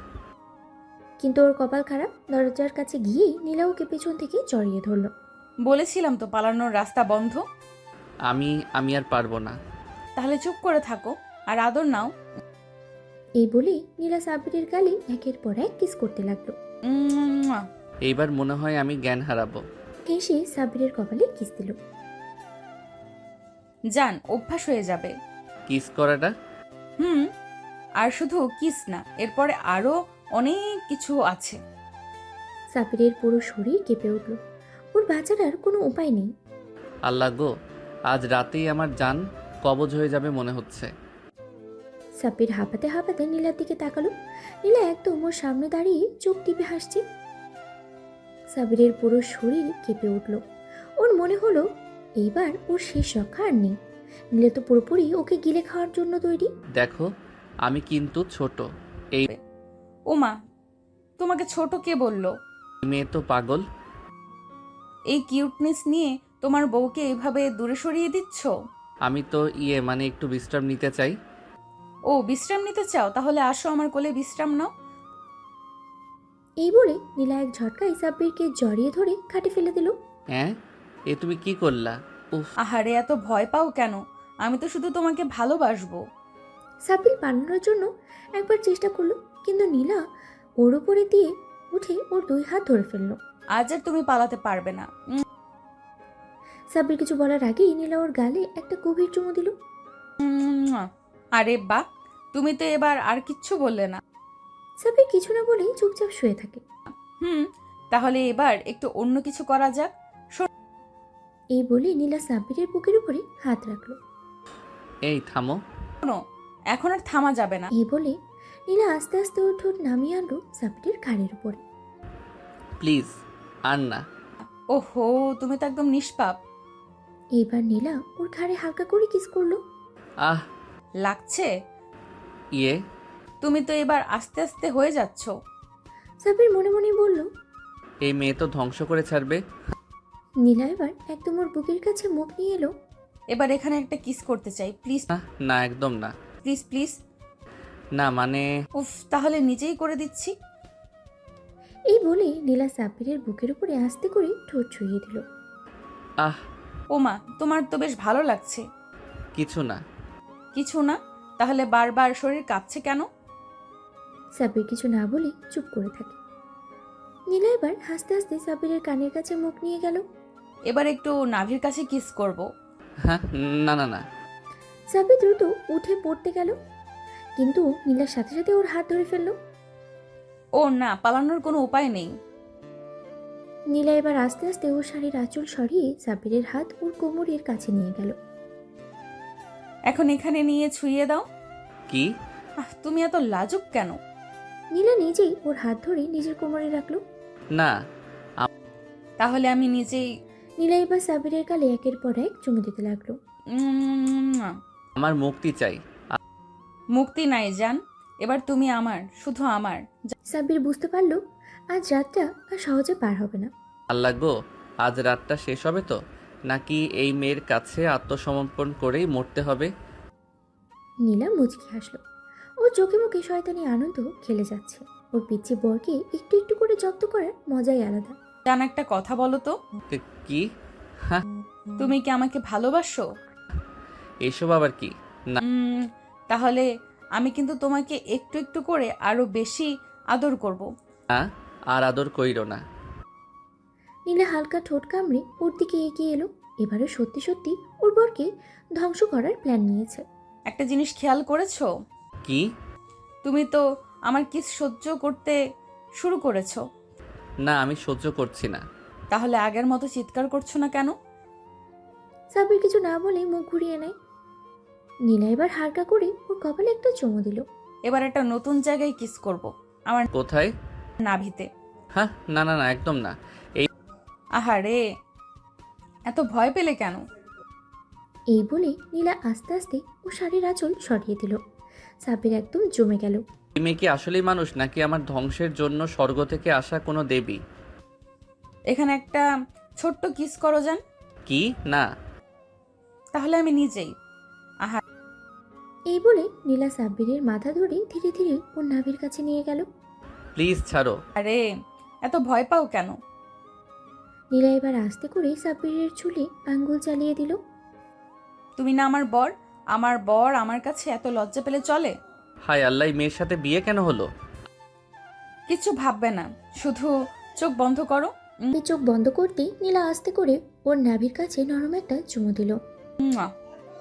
S3: কিন্তু ওর কপাল খারাপ, দরজার কাছে গিয়েই নীলা ওকে পেছন থেকে জড়িয়ে ধরলো।
S2: বলেছিলাম তো পালানোর রাস্তা বন্ধ।
S1: আমি আর পারবো না।
S2: তাহলে চুপ করে থাকো আর আদর নাও।
S3: এই বলেই নীলা সাব্বিরের গালে একের পর এক কিস করতে লাগলো।
S2: উম্মুয়া।
S1: এইবার মনে হয় আমি জ্ঞান হারাবো।
S3: হেসে সাব্বিরের কপালে কিস দিল।
S2: জান, অভ্যাস হয়ে যাবে।
S1: কিস করাটা?
S2: হুম, আর শুধু কিস না, এরপরে আরো অনেক কিছু আছে।
S3: সাব্বিরের পুরো শরীর কেঁপে উঠল। ওর বাঁচার কোনো উপায় নেই।
S1: আল্লাহ গো, আজ রাতেই আমার জান কবজ হয়ে যাবে মনে হচ্ছে।
S3: সাব্বির হাঁপাতে হাঁপাতে নীলার দিকে তাকালো। নীলা একদম ওর সামনে দাঁড়িয়ে চোখ টিপে হাসছে। সাব্বিরের পুরো শরীর কেঁপে উঠল। ওর মনে হলো এইবার ওর শেষ রক্ষা আর নেই। নীলা তো পুরোপুরি ওকে গিলে খাওয়ার জন্য তৈরি।
S1: দেখো, আমি কিন্তু ছোট। এই
S2: ওমা, তোমাকে ছোট কে বললো?
S1: মেয়ে তো পাগল।
S2: এই কিউটনেস নিয়ে তোমার বউকে এইভাবে দূরে সরিয়ে দিচ্ছ?
S1: আমি তো মানে একটু বিশ্রাম নিতে চাই।
S2: ও, বিশ্রাম নিতে চাও? তাহলে আসো আমার কোলে বিশ্রাম নাও।
S3: এই বলে নীলা এক ঝটকায় সাব্বিরকে জড়িয়ে ধরে খাটে ফেলে দিল।
S1: তুমি কি করলা? উফ,
S2: আহারে এত ভয় পাও কেন? আমি তো শুধু তোমাকে ভালোবাসবো।
S3: সাব্বির পালানোর জন্য একবার চেষ্টা করলো, কিন্তু নীলা ওর উপরে দিয়ে উঠে ওর দুই হাত ধরে ফেললো।
S2: আজ আর তুমি পালাতে পারবে না।
S3: সাব্বির কিছু বলার আগেই নীলা ওর গালে একটা গভীর চুমু দিল।
S2: আরে বা, তুমি তো এবার আর কিচ্ছু বললে না।
S3: সাব্বির কিছু না বলেই চুপচাপ শুয়ে থাকে।
S2: তাহলে এবার একটু অন্য কিছু করা যাক।
S3: এই বলে নীলা সাব্বিরের বুকের উপরে হাত রাখলো।
S1: এই থামো।
S2: শোনো, এখন আর থামা যাবে না।
S3: এই বলে নীলা আস্তে আস্তে ওর ঠোঁট নামিয়ে আনলো সাব্বিরের ঘাড়ের উপরে।
S1: প্লিজ, আর না।
S2: ওহো, তুমি তো একদম নিষ্পাপ।
S3: এইবার নীলা ওর ঘাড়ে হালকা করে কিস করলো।
S1: আহ,
S2: লাগছে?
S1: ইয়ে
S2: তুমি তো এবার আস্তে আস্তে হয়ে যাচ্ছ।
S3: সাব্বির মনে মনে বলল,
S1: এই মেয়ে তো ধ্বংস করে ছাড়বে।
S3: নীলা এবার একদম ওর বুকের কাছে মুখ নিয়ে এলো।
S2: এবার এখানে একটা কিস করতে চাই, প্লিজ
S1: না না একদম না।
S2: Please please.
S1: না মানে
S2: উফ, তাহলে নিজেই করে দিচ্ছি।
S3: এই বলে নীলা সাব্বিরের বুকের উপরে আস্তে করে ঠোঁট ছুঁয়ে দিল।
S1: আহ
S2: ওমা, তোমার তো বেশ ভালো লাগছে।
S1: কিছু না।
S2: কিছু না? তাহলে বারবার শরীর কাঁপছে কেন?
S3: সাব্বির কিছু না বলে চুপ করে থাকে। নীলা এবার হাসতে হাসতে সাব্বিরের কানের কাছে মুখ নিয়ে গেল।
S2: এবার একটু নাভির কাছে কিস করব।
S1: হ্যাঁ না না না।
S3: সাব্বির দ্রুত উঠে পড়তে গেল, কিন্তু নীলার সাথে সাথে ওর হাত ধরে ফেলল।
S2: ও না, পালানোর কোনো উপায় নেই।
S3: নীলা এবার আস্তে আস্তে ওর শাড়ির আঁচল সরিয়ে সাব্বিরের হাত ওর কোমরের কাছে নিয়ে গেল।
S2: এখন এখানে নিয়ে ছুঁয়ে দাও।
S1: কি?
S2: তুমি এত লাজুক কেন?
S3: নীলা নিজেই ওর হাত ধরে নিজের কোমরে রাখলো।
S1: না।
S2: তাহলে আমি নিজেই।
S3: নীলা এবার সাব্বিরের গালে একের পর এক চুমু দিতে লাগলো।
S2: না,
S1: আমার মুক্তি চাই।
S2: মুক্তি নাই জান, এবার তুমি আমার, শুধু আমার।
S3: সাব্বির বুঝতে পারলো আজ রাতটা আর সহজে পার হবে না।
S1: আল্লাহ গো, আজ রাতটা শেষ হবে তো, নাকি এই মেয়ের কাছে আত্মসমর্পণ করেই মরতে হবে?
S3: নীলা মুচকি হাসলো। ওর চোখে মুখে শয়তানি আনন্দ খেলে যাচ্ছে। ওর পিচ্ছি বরকে একটু একটু করে জব্দ করার মজাই আলাদা।
S2: জান, একটা কথা বলো তো,
S1: কি? হ্যাঁ,
S2: তুমি কি আমাকে ভালোবাসো?
S1: এসব আবার কি? না।
S2: তাহলে আমি কিন্তু তোমাকে একটু একটু করে আরো বেশি আদর করব।
S1: না, আর আদর কইরো না।
S3: নীলা হালকা ঠোঁট কামড়ে ওর দিকে এগিয়ে এলো। এবারে সত্যি সত্যি ওর বরকে ধ্বংস করার প্ল্যান নিয়েছে।
S2: একটা জিনিস খেয়াল করেছো?
S1: কি?
S2: তুমি তো আমার কিস সহ্য করতে শুরু করেছো।
S1: না, আমি সহ্য করছি না।
S2: তাহলে আগের মতো চিৎকার করছো না কেন?
S3: সাব্বির কিছু না বলে মুখ ঘুরিয়ে নেয়। নীলা এবার হালকা করে ওর কপালে একটা চুমু দিল।
S2: এবার একটা নতুন জায়গায় কিস করব, আমার
S1: কোথায়?
S2: নাভিতে।
S1: হ্যাঁ না না না, একদম না।
S2: আহারে, এত ভয় পেলে কেন?
S3: এই বলে নীলা আস্তে আস্তে ও শাড়ির আঁচল সরিয়ে দিল। সাব্বির একদম জমে গেল।
S1: এই মেয়ে কি আসলেই মানুষ, নাকি আমার ধ্বংসের জন্য স্বর্গ থেকে আসা কোনো দেবী?
S2: এখানে একটা ছোট্ট কিস করো যান।
S1: কি? না।
S2: তাহলে আমি নিজেই।
S3: এই বলে নীলা সাব্বিরের মাথা ধরে ধীরে ধীরে ওর নাভির কাছে নিয়ে গেল।
S1: প্লিজ ছাড়ো।
S2: আরে, এত ভয় পাও কেন?
S3: নীলা এবার আস্তে করে সাব্বিরের চুলে আঙ্গুল চালিয়ে দিল।
S2: তুমি না আমার বর, আমার বর আমার কাছে এত লজ্জা পেলে চলে?
S1: হায় আল্লাহ, এই মেয়ের সাথে বিয়ে কেন হলো?
S2: কিছু ভাববে না, শুধু চোখ বন্ধ করো।
S3: এই চোখ বন্ধ করতেই নীলা আস্তে করে ওর নাভির কাছে নরম একটা চুমু দিল।
S2: মুয়া।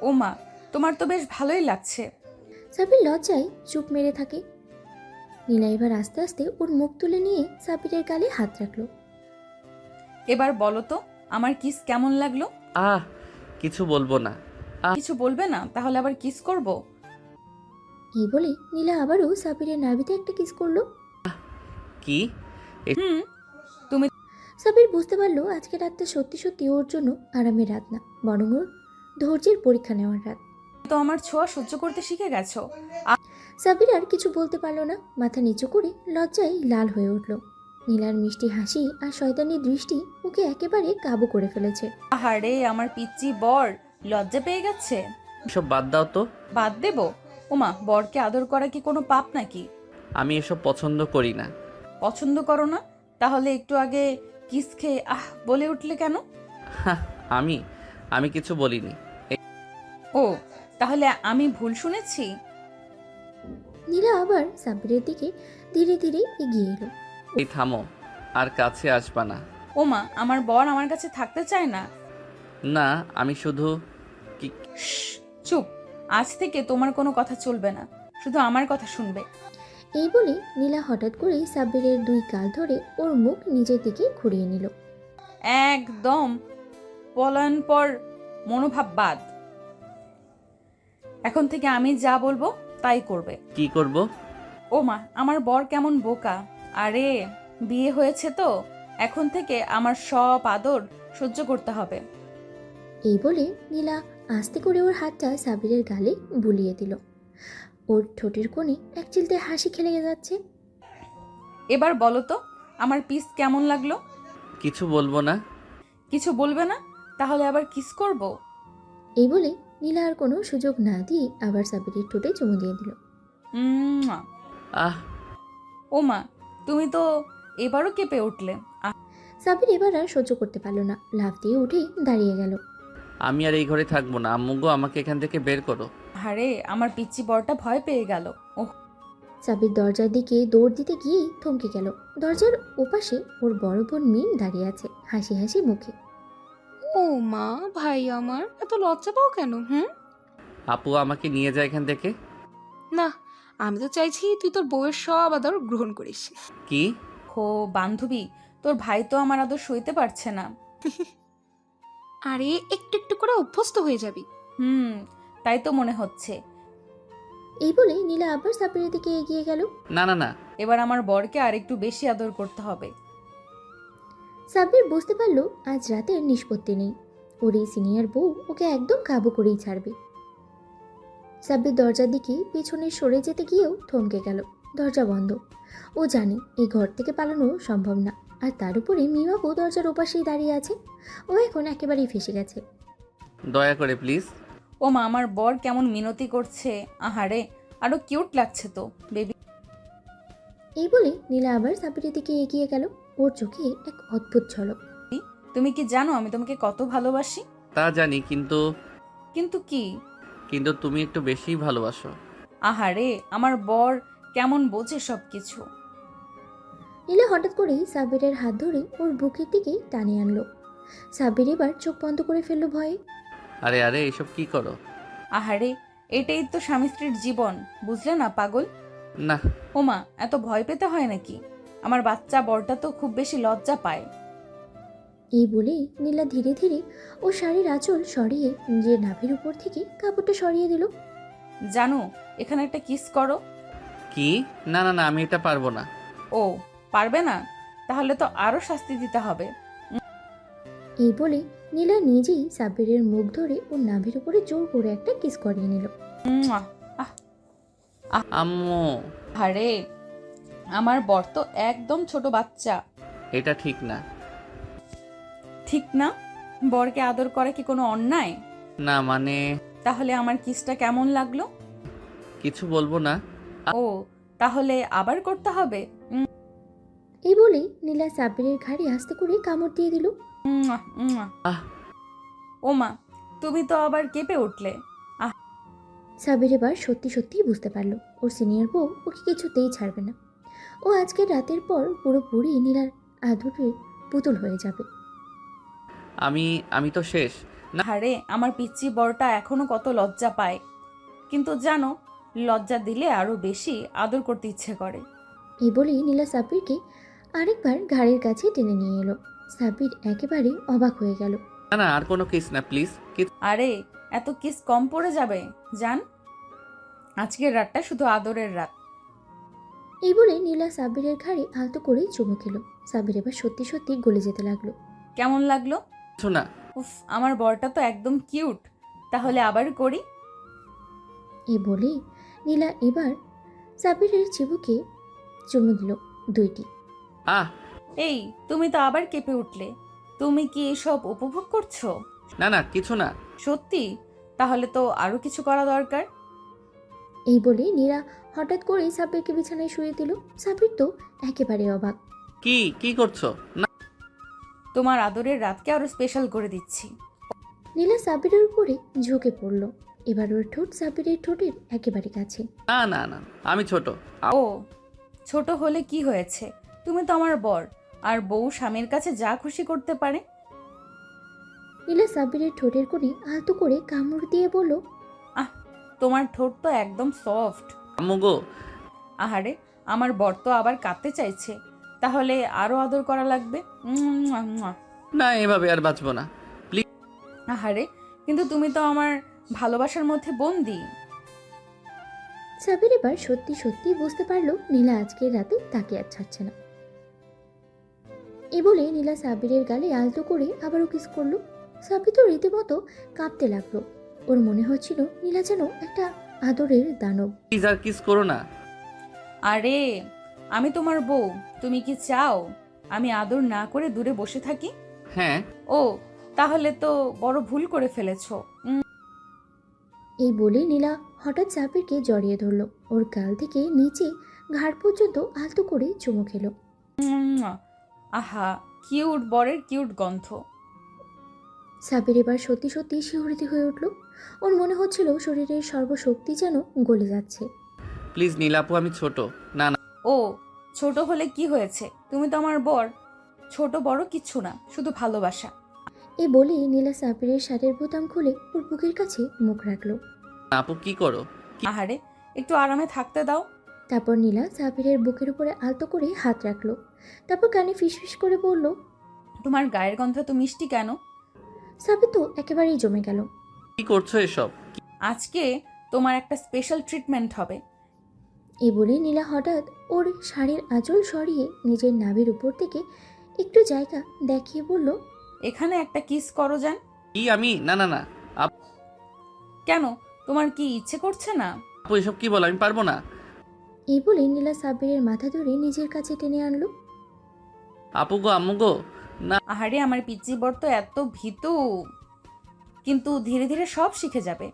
S2: ও মা, তোমার তো বেশ ভালোই লাগছে।
S3: সাব্বির লজ্জায় চুপ মেরে থাকে। নীলা এবার আস্তে আস্তে ওর মুখ তুলে নিয়ে সাব্বিরের গালে হাত রাখলো।
S2: এবার বলো তো, আমার কিস কেমন লাগলো?
S1: আহ, কিছু বলবো না।
S2: কিছু বলবে না? তাহলে আবার কিস করব।
S3: এই বলে নীলা আবারও সাব্বিরের নাভিতে একটা কিস করলো।
S1: কি?
S2: হুম।
S3: সাব্বির বুঝতে পারলো আজকে রাতটা সত্যি সত্যি ওর জন্য আরামের রাত না, বরং ওর ধৈর্যের পরীক্ষা নেওয়ার রাত।
S2: তো আমার ছোঁয়া সহ্য করতে শিখে গেছো।
S3: সাব্বির আর কিছু বলতে পারলো না, মাথা নিচু করে লজ্জায় লাল হয়ে উঠল। নীলার মিষ্টি হাসি আর শয়তানি দৃষ্টি ওকে একেবারে কাবু করে ফেলেছে।
S2: আহারে, আমার পিচ্চি বর লজ্জা পেয়ে গেছে।
S1: এসব বাদ দাও তো।
S2: বাদ দেব? ওমা, বরকে আদর করা কি কোনো পাপ নাকি?
S1: আমি এসব পছন্দ করি না।
S2: পছন্দ করো না? তাহলে একটু আগে কিস খেয়ে বলে উঠলে কেন?
S1: হ্যাঁ, আমি কিছু বলিনি।
S2: ও, তাহলে আমি ভুল শুনেছি।
S3: নীলা আবার সাব্বিরের দিকে ধীরে ধীরে এগিয়ে এলো।
S1: এই থামো, আর কাছে আসবা না।
S2: ওমা, আমার বর আমার কাছে থাকতে চায় না।
S1: না, আমি শুধু কি?
S2: শ্, চুপ। আজ থেকে তোমার কোনো কথা চলবে না, শুধু আমার কথা শুনবে।
S3: এই বলে নীলা হঠাৎ করেই সাব্বিরের দুই গাল ধরে ওর মুখ নিজের দিকে ঘুরিয়ে নিল।
S2: একদম পলায়নপর মনোভাব বাদ। এখন থেকে আমি যা বলবো তাই করবে।
S1: কি করব?
S2: ওমা, আমার বর কেমন বোকা। আরে, বিয়ে হয়েছে তো, এখন থেকে আমার সব আদর সহ্য করতে হবে।
S3: এই বলে নীলা আস্তে করে ওর হাতটা সাব্বিরের গালে বুলিয়ে দিল। ওর ঠোঁটের কোণে এক চিলতে হাসি খেলে যাচ্ছে।
S2: এবার বলো তো, আমার পিস কেমন লাগলো?
S1: কিছু বলবো না।
S2: কিছু বলবে না? তাহলে আবার কিস করব?
S3: এই বলে নীলা আর কোনো সুযোগ না দিয়ে আবার সাব্বিরের ঠোঁটে চুমু দিয়ে দিল।
S2: উম্মুয়া।
S1: আহ
S2: ও মা, তুমি তো এবারও কেঁপে উঠলে।
S3: সাব্বির এবার আর সহ্য করতে পারল না, লাফ দিয়ে উঠে দাঁড়িয়ে গেল।
S1: আমি আর এই ঘরে থাকবো না, আম্মু গো আমাকে এখান থেকে বের করো।
S2: আরে আমার পিচ্চি বরটা ভয় পেয়ে গেল। ওহ,
S3: সাব্বির দরজার দিকে দৌড় দিতে গিয়েই থমকে গেল। দরজার ওপাশে ওর বড় বোন মিম দাঁড়িয়ে আছে, হাসি হাসি মুখে।
S4: ও মা, ভাই আমার এত লজ্জা পাও কেন?
S1: আপু আমাকে নিয়ে যায় এখান থেকে।
S4: না, আমি তো চাইছি তুই তোর বউয়ের সব আদর গ্রহণ করিস।
S1: কি?
S2: হো বান্ধবী, তোর ভাই তো আমার আদর সইতে পারছে না।
S4: আরে একটু একটু করে অভ্যস্ত হয়ে যাবি।
S2: তাই তো মনে হচ্ছে।
S3: এই বলে নীলা আবার সাব্বিরের দিকে এগিয়ে গেল।
S1: না না না,
S2: এবার আমার বরকে আর একটু বেশি আদর করতে হবে।
S3: সাব্বির বুঝতে পারল আজ রাতের নিষ্পত্তি নেই। ওর এই সিনিয়র বউ ওকে একদম কাবু করেই ছাড়বে। সাব্বির দরজার দিকে পিছনে সরে যেতে গিয়েও থমকে গেল। দরজা বন্ধ। ও জানে এই ঘর থেকে পালানো সম্ভব না। আর তার উপরে মিমাপু দরজার ওপাশেই দাঁড়িয়ে আছে। ও এখন একেবারেই ফেসে গেছে।
S1: দয়া করে প্লিজ।
S2: ও মা, আমার বর কেমন মিনতি করছে। আহারে, আরো কিউট লাগছে তো বেবি।
S3: এই বলে নীলা আবার সাব্বিরের দিকে এগিয়ে গেল। ওর চোখে এক অদ্ভুত ঝলক।
S2: তুমি কি জানো আমি তোমাকে কত ভালোবাসি?
S1: তা জানি, কিন্তু
S2: কিন্তু কি?
S1: কিন্তু তুমি একটু বেশিই ভালোবাসো।
S2: আহারে, আমার বর কেমন বোঝে সব কিছু।
S3: নীলা হঠাৎ করেই সাব্বিরের হাত ধরে ওর বুকের দিকে টানে আনলো। সাব্বির এবার চোখ বন্ধ করে ফেললো ভয়ে।
S1: আরে আরে এসব কি করো?
S2: আহারে, এটাই তো স্বামী স্ত্রীর জীবন, বুঝলে না পাগল?
S1: না।
S2: ওমা, এত ভয় পেতে হয় নাকি? আমার বাচ্চা বরটা তো খুব বেশি লজ্জা পায়।
S3: এই বলেই নীলা ধীরে ধীরে ও শাড়ির আঁচল সরিয়ে নিজের নাভির উপর থেকে কাপড়টা সরিয়ে দিল।
S2: জানো, এখানে একটা কিস করো।
S1: কি? না না না, আমি এটা পারবো না।
S2: ও, পারবে না? তাহলে তো আরো শাস্তি দিতে হবে।
S3: এই বলে নীলা নিজেই সাব্বিরের মুখ ধরে ওর নাভির উপরে জোর করে একটা কিস করিয়ে নিল।
S2: মুয়া।
S1: আম্মু।
S2: আরে, আমার বর তো একদম ছোট বাচ্চা।
S1: এটা ঠিক না।
S2: ঠিক না? বরকে আদর করা কি কোনো অন্যায়?
S1: না মানে
S2: তাহলে আমার কিসটা কেমন লাগলো?
S1: কিছু বলবো না।
S2: ও, তাহলে আবার করতে হবে?
S3: এই বলে নীলা সাব্বিরের ঘাড়ে আস্তে করে কামড় দিয়ে দিল।
S2: মুয়া, মুয়া।
S1: আহ।
S2: ওমা, তুমি তো আবার কেঁপে উঠলে।
S3: সাব্বির এবার সত্যি সত্যিই বুঝতে পারলো ওর সিনিয়র বউ ওকে কিছুতেই ছাড়বে না। ও আজকের রাতের পর পুরোপুরি নীলার আদরের পুতুল হয়ে যাবে।
S1: আমি তো শেষ। না।
S2: আরে, আমার পিচ্চি বরটা এখনো কত লজ্জা পায়, কিন্তু জানো, লজ্জা দিলে আরো বেশি আদর করতে ইচ্ছে করে।
S3: এই বলেই নীলা সাব্বিরকে আরেকবার ঘাড়ের কাছে টেনে নিয়ে এলো। সাব্বির একেবারে অবাক হয়ে গেল।
S1: না না, আর কোনো কিস না প্লিজ।
S2: আরে, এত কিস কম পড়ে যাবে জান। আজকের রাতটা শুধু আদরের রাত।
S3: এই বলে নীলা সাব্বিরের ঘাড়ে আলতো করে চুমু খেলো। সাব্বির এবার সত্যি সত্যি গলে যেতে লাগলো।
S2: কেমন লাগলো?
S1: কিছু না।
S2: উফ, আমার বরটা তো একদম কিউট। তাহলে আবার করি।
S3: এই বলেই নীলা এবার সাব্বিরের চিবুকে চুমু দিল দুইটি।
S1: আহ।
S2: এই, তুমি তো আবার কেঁপে উঠলে। তুমি কি এসব উপভোগ করছো?
S1: না না, কিছু না।
S2: সত্যি? তাহলে তো আরো কিছু করা দরকার।
S3: এই বলে নীলা হঠাৎ করেই সাব্বিরকে বিছানায় শুয়ে দিল। সাব্বির তো একেবারে অবাক।
S1: কি কি করছো? না।
S2: তোমার আদরের রাতকে আরো স্পেশাল করে দিচ্ছি।
S3: নীলা সাব্বিরের উপরে ঝুঁকে পড়ল। এবার ওর ঠোঁট সাব্বিরের ঠোঁটের একেবারে কাছে।
S1: না না না, আমি ছোট।
S2: ও, ছোট হলে কি হয়েছে? তুমি তো আমার বর, আর বউ স্বামীর কাছে যা খুশি করতে পারে।
S3: নীলা সাব্বিরের ঠোঁটের কোণে আলতো করে কামড় দিয়ে বলল,
S2: তোমার ঠোঁট তো একদম সফট।
S1: আম্মু গো।
S2: আহারে, আমার বর তো আবার কাঁদতে চাইছে। তাহলে আরো আদর করা লাগবে। মুয়া, মুয়া।
S1: না, এভাবে আর বাঁচবো না।
S2: আহারে, কিন্তু তুমি তো আমার ভালোবাসার মধ্যে বন্দি।
S3: সাব্বির এবার সত্যি সত্যি বুঝতে পারলো নীলা আজকের রাতে তাকে আর ছাড়ছে না। এ বলে নীলা সাব্বিরের গালে আলতো করে আবারও কিস করলো। সাব্বির তো রীতিমতো কাঁপতে লাগলো। ওর মনে হচ্ছিল নীলা যেন একটা আদরের দানব।
S1: প্লিজ আর কিস করো না।
S2: আরে, আমি তোমার বউ। তুমি কি চাও আমি আদর না করে দূরে বসে থাকি?
S1: হ্যাঁ।
S2: ও তাহলে তো বড় ভুল করে ফেলেছো।
S3: এই বলে নীলা হঠাৎ সাব্বিরকে জড়িয়ে ধরলো, ওর গাল থেকে নিচে ঘাড় পর্যন্ত আলতো করে চুমু খেলো।
S2: আহা, কিউট বরের কিউট গন্ধ।
S3: সাব্বির এবার সত্যি সত্যি শিহরিত হয়ে উঠল। ওর মনে হচ্ছিল শরীরের সর্বশক্তি যেন গলে যাচ্ছে।
S1: প্লিজ নীলাপু, আমি ছোট। না না।
S2: ও ছোট হলে কি হয়েছে, তুমি তো আমার বর। ছোট বড় কিচ্ছু না, শুধু ভালোবাসা।
S3: এই বলে নীলা সাব্বিরের শার্টের বোতাম খুলে ওর বুকের কাছে মুখ রাখলো।
S1: আপু কি করো?
S2: আহারে, একটু আরামে থাকতে দাও।
S3: তারপর নীলা সাব্বিরের বুকের উপরে আলতো করে হাত রাখলো। তারপর কানে ফিসফিস করে বলল,
S2: তোমার গায়ের গন্ধ তো মিষ্টি কেন?
S3: সাব্বির তো একেবারেই জমে গেল।
S1: কি করছো এসব?
S2: আজকে তোমার একটা স্পেশাল ট্রিটমেন্ট হবে।
S3: এই বলে নীলা হঠাৎ ওর শাড়ির আঁচল সরিয়ে নিজের নাভির উপর থেকে একটু জায়গা দেখিয়ে বলল,
S2: এখানে একটা কিস করো যান।
S1: কি আমি? না না না।
S2: কেন, তোমার কি ইচ্ছে করছে না?
S1: আপু এসব কি বলো? আমি পারবো না।
S3: এই বলে নীলা সাব্বিরের মাথা ধরে নিজের কাছে টেনে আনলো।
S1: আপু গো, আম্মু গো। না।
S2: আহারে, আমার পিচ্চি বর তো এত ভীতু, কিন্তু ধীরে ধীরে সব শিখে যাবে।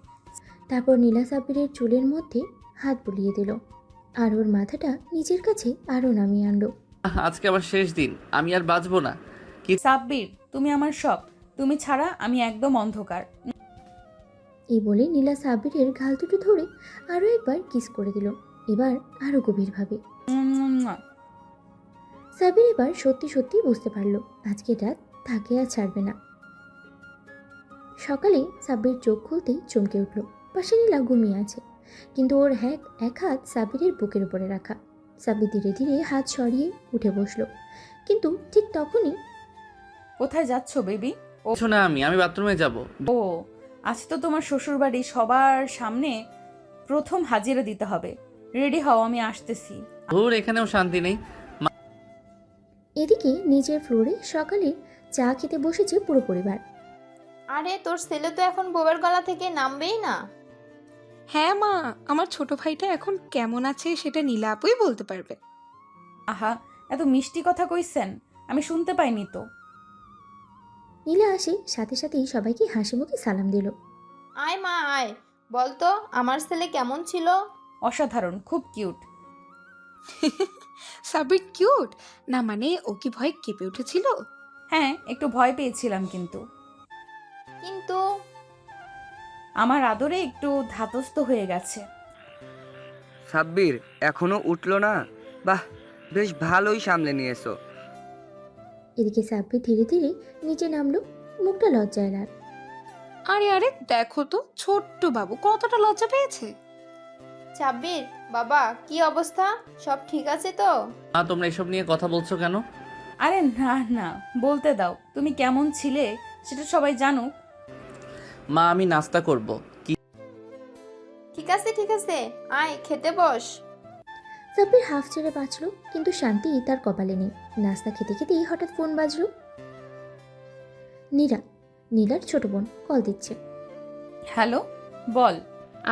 S3: তারপর নীলা সাব্বিরের চুলের মধ্যে হাত বুলিয়ে দিল আর ওর মাথাটা নিজের কাছে আরও নামিয়ে আনলো।
S1: আজকে আবার শেষ দিন, আমি আর বাঁচবো না।
S2: সাব্বির, তুমি আমার সব, তুমি ছাড়া আমি একদম অন্ধকার।
S3: এই বলে নীলা সাব্বিরের গাল দুটো ধরে আরও একবার কিস করে দিল, এবার আরও গভীরভাবে। সাব্বির এবার সত্যি সত্যি বুঝতে পারল আজকে রাত তাকে আর ছাড়বে না। সকালে সাব্বির চোখ খুলতেই চমকে উঠল। পাশে নীলা ঘুমিয়ে আছে, কিন্তু ওর এক হাত সাব্বিরের বুকের উপরে রাখা। সাব্বির ধীরে ধীরে হাত সরিয়ে উঠে বসলো, কিন্তু ঠিক তখনই।
S2: কোথায় যাচ্ছ বেবি?
S1: কিছু না, আমি বাথরুমে যাব।
S2: ও, আজ তো তোমার শ্বশুরবাড়ি সবার সামনে প্রথম হাজিরা দিতে হবে। রেডি হও, আমি আসতেছি।
S1: ধুর, এখানেও শান্তি নেই।
S3: এদিকে নিজের ফ্লোরে সকালে চা খেতে বসেছে পুরো পরিবার।
S7: আরে তোর ছেলে তো এখন বউয়ের গলা থেকে নামবেই না।
S4: হ্যাঁ মা, আমার ছোট ভাইটা এখন কেমন আছে সেটা নীলা আপুই বলতে পারবে।
S2: আহা, এত মিষ্টি কথা কইছেন, আমি শুনতে পাইনি তো।
S3: নীলা আসে সাথে সাথেই সবাইকে হাসি মুখে সালাম দিল।
S7: আয় মা আয়, বলতো আমার ছেলে কেমন ছিল?
S2: অসাধারণ, খুব কিউট।
S4: সাব্বির কিউট না মানে ও কি ভয় কেঁপে উঠেছিল?
S2: হ্যাঁ, একটু ভয় পেয়েছিলাম, কিন্তু
S7: কিন্তু
S2: আমার আদরে একটু ধাতস্থ হয়ে গেছে।
S8: সাব্বির এখনো উঠলো না? বাহ, বেশ ভালোই সামলে নিয়েছো।
S3: এদিকে সাব্বির ধীরে ধীরে নিচে নামলো, মুখটা লজ্জায় লাল।
S4: আরে আরে দেখো তো ছোট্ট বাবু কতটা লজ্জা পেয়েছে।
S7: সাব্বির বাবা, কি অবস্থা? সব ঠিক আছে তো?
S1: মা, তোমরা এসব নিয়ে কথা বলছো কেন?
S2: আরে না না, বলতে দাও তুমি কেমন ছিলে সেটা সবাই জানুক।
S1: মা, আমি নাস্তা করব। কি?
S7: ঠিক আছে, আয় খেতে বস।
S3: সাব্বির হাফ ছেড়ে বাঁচল, কিন্তু শান্তি তার কপালে নেই। নাস্তা খেতে খেতেই হঠাৎ ফোন বাজলো। নীলার ছোট বোন কল দিচ্ছে।
S2: হ্যালো, বল।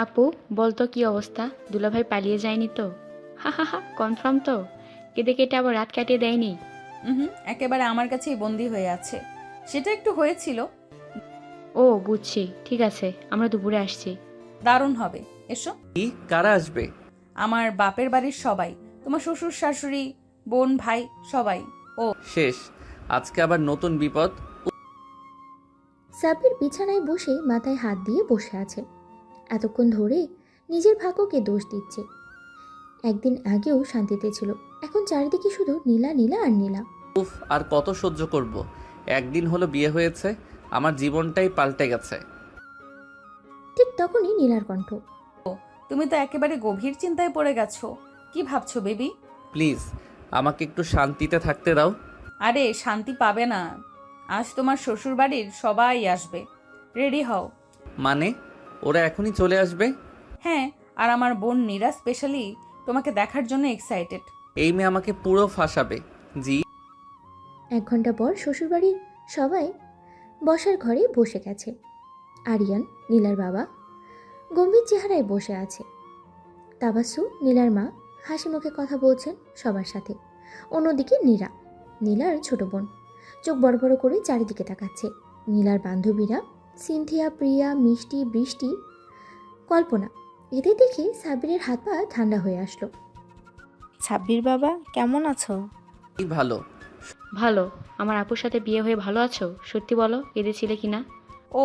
S9: আপু বলতো কি অবস্থা? দুলাভাই পালিয়ে যায়নি তো? হা হা হা, কনফার্ম তো? কেটে কেটে আবার রাত কাটিয়ে দেয়নি?
S2: একেবারে আমার কাছেই বন্দি হয়ে আছে। সেটা একটু হয়েছিল।
S9: ও বুঝছি, ঠিক আছে, আমরা দুপুরে আসছি।
S2: দারুণ হবে, এসো।
S1: কি? কারা আসবে?
S2: আমার বাপের বাড়ির সবাই, তোমার শ্বশুর শাশুড়ি, বোন ভাই সবাই। ও
S1: শেষ, আজকে আবার নতুন বিপদ।
S3: সাব্বির বিছানায় বসে মাথায় হাত দিয়ে বসে আছে। এতক্ষণ ধরে নিজের ভাগ্যকে দোষ দিচ্ছে। একদিন আগেও শান্তিতে ছিল, এখন চারিদিকে শুধু নীলা নীলা আর নীলা।
S1: উফ, আর কত সহ্য করব? একদিন হলো বিয়ে হয়েছে, আমার জীবনটাই পাল্টে গেছে।
S3: ঠিক তখনই নীলার কণ্ঠ।
S2: তুমি তো একেবারে গভীর চিন্তায় পড়ে গেছো। কি ভাবছো বেবি?
S1: প্লিজ আমাকে একটু শান্তিতে থাকতে দাও।
S2: আরে শান্তি পাবে না, আজ তোমার শ্বশুর বাড়ির সবাই আসবে। রেডি হও।
S1: মানে ওরা এখনই চলে আসবে?
S2: হ্যাঁ, আর আমার বোন নীরা স্পেশালি তোমাকে দেখার জন্য এক্সাইটেড।
S1: এই মেয়ে আমাকে পুরো ফাঁসাবে। জি।
S3: 1 ঘন্টা পর শ্বশুরবাড়ির সবাই বসার ঘরে বসে গেছে। আরিয়ান, নীলার বাবা, গম্ভীর চেহারায় বসে আছে। তাবাসু, নীলার মা, হাসি মুখে কথা বলছেন সবার সাথে। অন্যদিকে নীলার ছোট বোন চোখ বড় বড় করে চারিদিকে তাকাচ্ছে। নীলার বান্ধবীরা সিনথিয়া, প্রিয়া, মিষ্টি, বৃষ্টি, কল্পনা, এদের দেখে সাব্বিরের হাত পা ঠান্ডা হয়ে আসলো।
S6: ছাব্বির বাবা কেমন আছো?
S1: কি ভালো।
S9: ভালো। আমার আপুর সাথে বিয়ে হয়ে ভালো আছো? সত্যি বলো, কেঁদেছিলে কিনা?
S2: ও,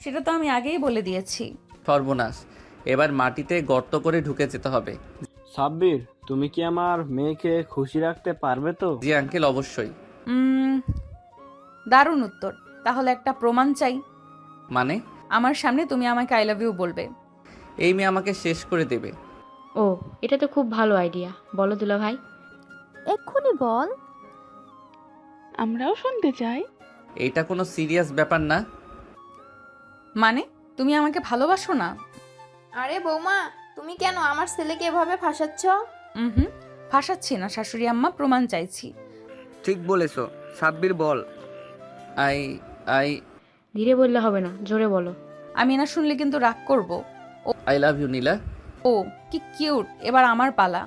S2: সেটা তো আমি আগেই বলে দিয়েছি।
S1: সর্বনাশ, এবার মাটিতে গর্ত করে ঢুকে যেতে হবে।
S10: সাব্বির, তুমি কি আমার মেয়েকে খুশি রাখতে পারবে তো?
S1: জি আঙ্কেল, অবশ্যই।
S2: দারুণ উত্তর। তাহলে একটা প্রমাণ চাই।
S1: মানে?
S2: আমার সামনে তুমি আমাকে আই লাভ ইউ বলবে।
S1: এই মেয়ে আমাকে শেষ করে দেবে।
S9: ও, এটা তো খুব ভালো আইডিয়া। বলো দুলাভাই।
S6: এক্ষুনি বল।
S4: আমরাও শুনতে চাই।
S1: এটা কোনো সিরিয়াস ব্যাপার না।
S2: মানে তুমি আমাকে ভালোবাসো না?
S7: আরে বৌমা, তুমি কেন আমার ছেলেকে এভাবে ফাঁসাচ্ছ?
S2: হুম, ফাঁসাচ্ছি না শাশুড়ি আম্মা, প্রমাণ চাইছি।
S8: ঠিক বলেছো। সাব্বির বল।
S1: আই আই
S9: ধীরে বললে হবে না, জোরে বলো।
S2: আমি না শুনলে কিন্তু রাগ করব।
S1: আই লাভ ইউ নীলা।
S2: ও কি কিউট, এবার আমার পালা।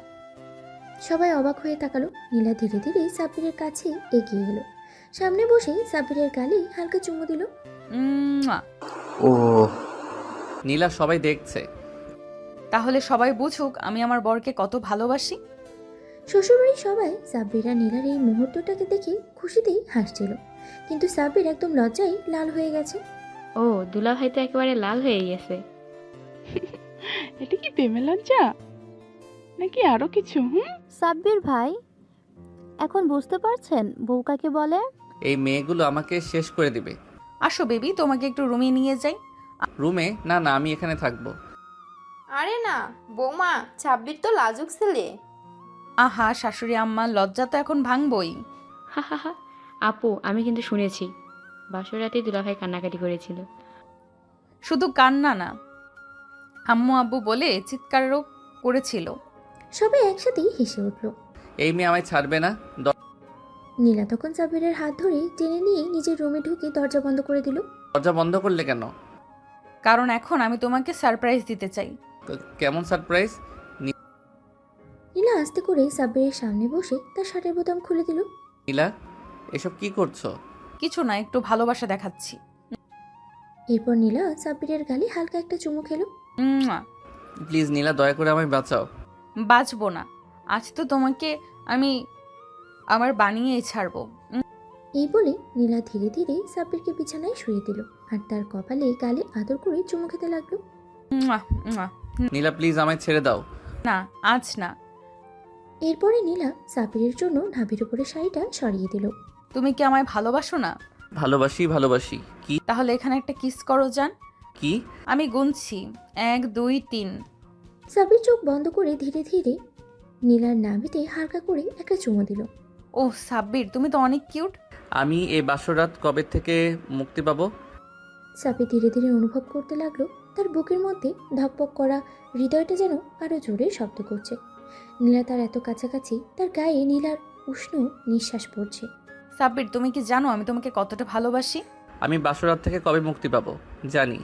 S3: সবাই অবাক হয়ে তাকালো। নীলা ধীরে ধীরে সাব্বিরের কাছে এগিয়ে এলো। সামনে বসে সাব্বিরের গালে হালকা চুমু দিল।
S2: মুয়া।
S1: ও নীলা, সবাই দেখছে।
S2: তাহলে সবাই বুঝুক আমি আমার বরকে কত ভালোবাসি।
S3: শ্বশুরবাড়ির সবাই সাব্বির আর নীলার এই মুহূর্তটাকে দেখে খুশিতেই হাসছিল, কিন্তু সাব্বির একদম লজ্জায় লাল হয়ে গেছে।
S9: ও, দুলাভাই তো একেবারে লাল হয়ে গেছে।
S4: এটা কি প্রেমে লজ্জা নাকি আরো কিছু?
S6: সাব্বির ভাই, এখন বুঝতে পারছেন বউ কাকে বলে?
S1: এই মেয়েগুলো আমাকে শেষ করে দিবে।
S2: আসো বেবি, তোমাকে একটু রুমে নিয়ে যাই।
S1: রুমে? না না, আমি এখানে থাকবো।
S7: আরে না বৌমা, ছাব্বির তো লাজুক ছেলে।
S2: আহা শাশুড়ি আম্মা, লজ্জা তো এখন ভাঙবই।
S9: হা হা হা। আপু, আমি কিন্তু শুনেছি বাসর রাতে দুলাভাই কান্নাকাটি করেছিল।
S2: শুধু কান্না না, আম্মু আব্বু বলে চিৎকারও করেছিল।
S3: সবাই একসাথেই হেসে উঠল।
S1: এই মেয়ে আমায় ছাড়বে না।
S3: নীলা তখন সাব্বিরের হাত ধরে টেনে নিয়ে নিজের রুমে ঢুকে দরজা বন্ধ করে দিল।
S1: দরজা বন্ধ করলে কেন?
S2: কারণ এখন আমি তোমাকে সারপ্রাইজ দিতে চাই।
S1: কেমন সারপ্রাইজ?
S3: নীলা আস্তে করে সাব্বিরের সামনে বসে তার শার্টের বোতাম খুলে দিল।
S1: নীলা, এসব কি করছো?
S2: কিছু না, একটু ভালোবাসা দেখাচ্ছি।
S3: এরপর নীলা সাব্বিরের গালে হালকা একটা চুমু খেলো।
S2: মুয়া।
S1: প্লিজ নীলা, দয়া করে আমায় বাঁচাও।
S2: বাঁচবো না, আজ তো তোমাকে আমি আমার বানিয়েই ছাড়বো।
S3: এই বলে নীলা ধীরে ধীরে সাব্বিরকে বিছানায় শুয়ে দিল আর তার কপালে গালে আদর করে চুমু খেতে লাগলো।
S2: মুয়া, মুয়া।
S1: নীলা প্লিজ আমায় ছেড়ে দাও।
S2: না, আজ না।
S3: এরপরে নীলা সাব্বিরের জন্য ঢাবির উপরে শাড়িটা সরিয়ে দিল।
S2: তুমি কি আমায় ভালোবাসো না?
S1: ভালোবাসি ভালোবাসি। কি?
S2: তাহলে এখানে একটা কিস করো যান।
S1: কি?
S2: আমি গুনছি, 1 2 3।
S3: সাব্বির চোখ বন্ধ করে ধীরে ধীরে নীলার নাভিতে হালকা করে একটা চুমু দিল।
S2: ও সাব্বির, তুমি তো অনেক কিউট।
S1: আমি এই বাসরাত কবে থেকে মুক্তি পাবো?
S3: সাব্বির ধীরে ধীরে অনুভব করতে লাগলো তার বুকের মধ্যে ধকপক করা হৃদয়টা যেন আরো জোরে শব্দ করছে। নীলা তার এত কাছাকাছি, তার গায়ে নীলার উষ্ণ নিঃশ্বাস পড়ছে।
S2: সাব্বির, তুমি কি জানো আমি তোমাকে কতটা ভালোবাসি?
S1: আমি বাসরাত থেকে কবে মুক্তি পাবো জানি।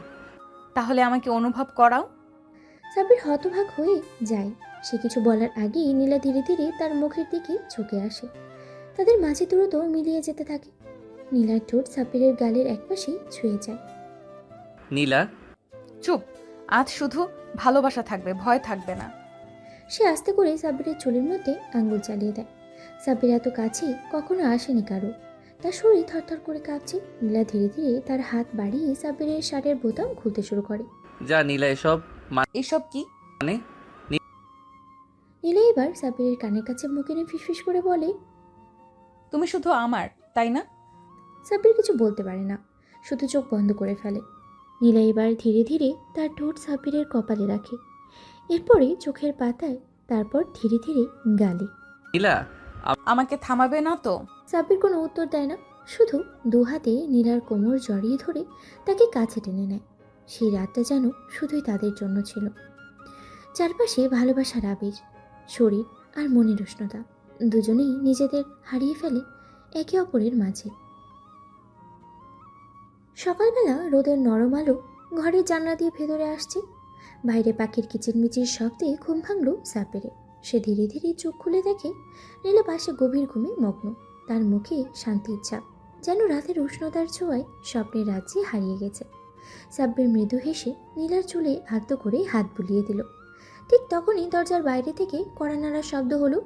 S2: তাহলে আমাকে অনুভব করাও।
S3: সাব্বির হতভাগ হয়ে যায়। সে কিছু বলার আগেই নীলা ধীরে ধীরে তার মুখের দিকে ঝুঁকে আসে। তাদের মাঝে দ্রুত মিলিয়ে যেতে থাকে। নীলার ঠোঁট সাব্বিরের গালের একপাশে ছুঁয়ে যায়।
S1: নীলা,
S2: চুপ, আজ শুধু ভালোবাসা থাকবে, ভয় থাকবে না।
S3: সে আস্তে করে সাব্বিরের চুলের মধ্যে আঙ্গুল চালিয়ে দেয়। সাব্বির এত কাছে কখনো আসেনি কারো। তার শরীর থরথর করে কাঁপছে। নীলা ধীরে ধীরে তার হাত বাড়িয়ে সাব্বিরের শার্টের বোতাম খুলতে শুরু করে।
S1: যা নীলা, এসব
S2: এসব কি?
S1: মানে?
S3: নীলা এবার সাব্বিরের কানের কাছে মুখ এনে ফিসফিস করে বলে,
S2: তুমি শুধু আমার, তাই না?
S3: সাব্বির কিছু বলতে পারে না, শুধু চোখ বন্ধ করে ফেলে। নীলা এবার ধীরে ধীরে তার ঠোঁট সাব্বিরের কপালে রাখে, এরপরে চোখের পাতায়, তারপর ধীরে ধীরে গালে।
S1: নীলা,
S2: আমাকে থামাবে না তো?
S3: সাব্বির কোনো উত্তর দেয় না, শুধু দু হাতে নীলার কোমর জড়িয়ে ধরে তাকে কাছে টেনে নেয়। সেই রাতটা যেন শুধুই তাদের জন্য ছিল। চারপাশে ভালোবাসার আবির, শরীর আর মনের উষ্ণতা, দুজনেই নিজেদের হারিয়ে ফেলে একে অপরের মাঝে। সকালবেলা রোদের নরম আলো ঘরের জানলা দিয়ে ভেতরে আসছে। বাইরে পাখির কিচিরমিচির শব্দে ঘুম ভাঙল সাব্বিরের। সে ধীরে ধীরে চোখ খুলে দেখে নীলা পাশে গভীর ঘুমে মগ্ন, তার মুখে শান্তির ছাপ। যেন রাতের উষ্ণতার ছোঁয়ায় স্বপ্নের রাজ্যে হারিয়ে গেছে। সাব্বির মৃদু হেসে নীলার চুলে আলতো করে হাত বুলিয়ে দিল। ঠিক তখনই দরজার বাইরে থেকে কড়া নাড়ার শব্দ হলো।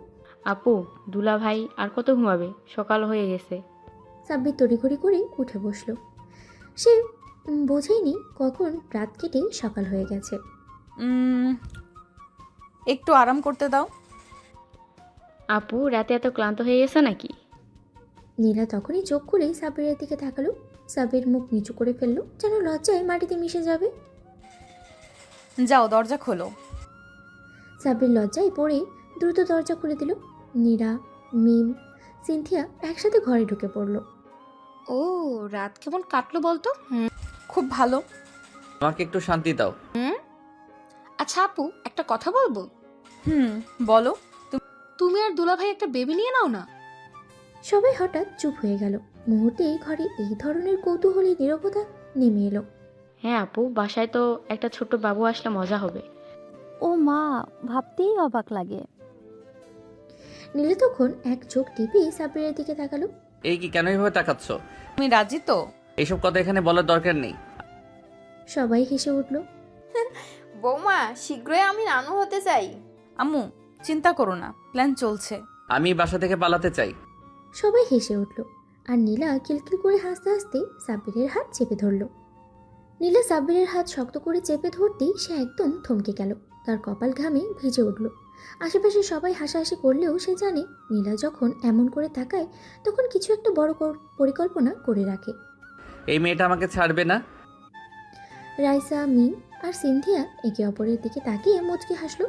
S9: আপু, দুলা ভাই আর কত ঘুমাবে? সকাল হয়ে গেছে।
S3: সাব্বির তড়িঘড়ি করে উঠে বসলো। সে বোঝেইনি কখন রাত কেটে সকাল হয়ে গেছে।
S2: একটু আরাম করতে দাও।
S9: আপু, রাতে এত ক্লান্ত হয়ে গেছে নাকি?
S3: নীলা তখনই চোখ খুলেই সাব্বিরের দিকে তাকালো। সাব্বির মুখ নিচু করে ফেললো, যেন লজ্জায় মাটিতে মিশে যাবে।
S2: যাও, দরজা খোলো।
S3: সাব্বির লজ্জায় পড়ে দ্রুত দরজা খুলে দিল। নীরা, মিম, সিনথিয়া একসাথে ঘরে ঢুকে পড়লো।
S4: ও, রাত কেমন কাটলো বলতো?
S2: খুব ভালো।
S1: আমাকে একটু শান্তি দাও।
S4: আচ্ছা আপু, একটা কথা বলবো?
S2: বলো।
S4: তুমি আর দুলা ভাই একটা বেবি নিয়ে নাও না।
S3: সবাই হঠাৎ চুপ হয়ে গেল। মুহূর্তেই ঘরে এই ধরনের কৌতূহলী নীরবতা নেমে এলো।
S9: হ্যাঁ আপু, বাসায় তো একটা ছোট্ট বাবু আসলে মজা হবে।
S6: ও মা, ভাবতেই অবাক লাগে।
S3: নীলা তখন এক চোখ টিপে সাব্বিরের দিকে তাকালো।
S1: এই কি, কেন এইভাবে তাকাচ্ছ?
S2: তুমি রাজি তো?
S1: এইসব কথা এখানে বলার দরকার নেই।
S3: সবাই হেসে উঠল।
S7: বৌমা, শীঘ্রই আমি নানু হতে চাই।
S2: আম্মু, চিন্তা করো না, প্ল্যান চলছে।
S1: আমি বাসা থেকে পালাতে চাই।
S3: সবাই হেসে উঠল। আর নীলা কিলকিল করে হাসতে হাসতে সাব্বিরের হাত চেপে ধরল। নীলা সাব্বিরের হাত শক্ত করে চেপে ধরতেই সে একদম থমকে গেল। তার কপাল ঘামে ভিজে উঠল। আশেপাশে সবাই হাসাহাসি করলেও সে জানে নীলা যখন এমন করে তাকায় তখন কিছু একটা বড় পরিকল্পনা করে রাখে।
S1: এই মেয়েটা আমাকে ছাড়বে না।
S3: রাইসা, মিম আর সিনথিয়া একে অপরের দিকে তাকিয়ে মুচকি হাসল।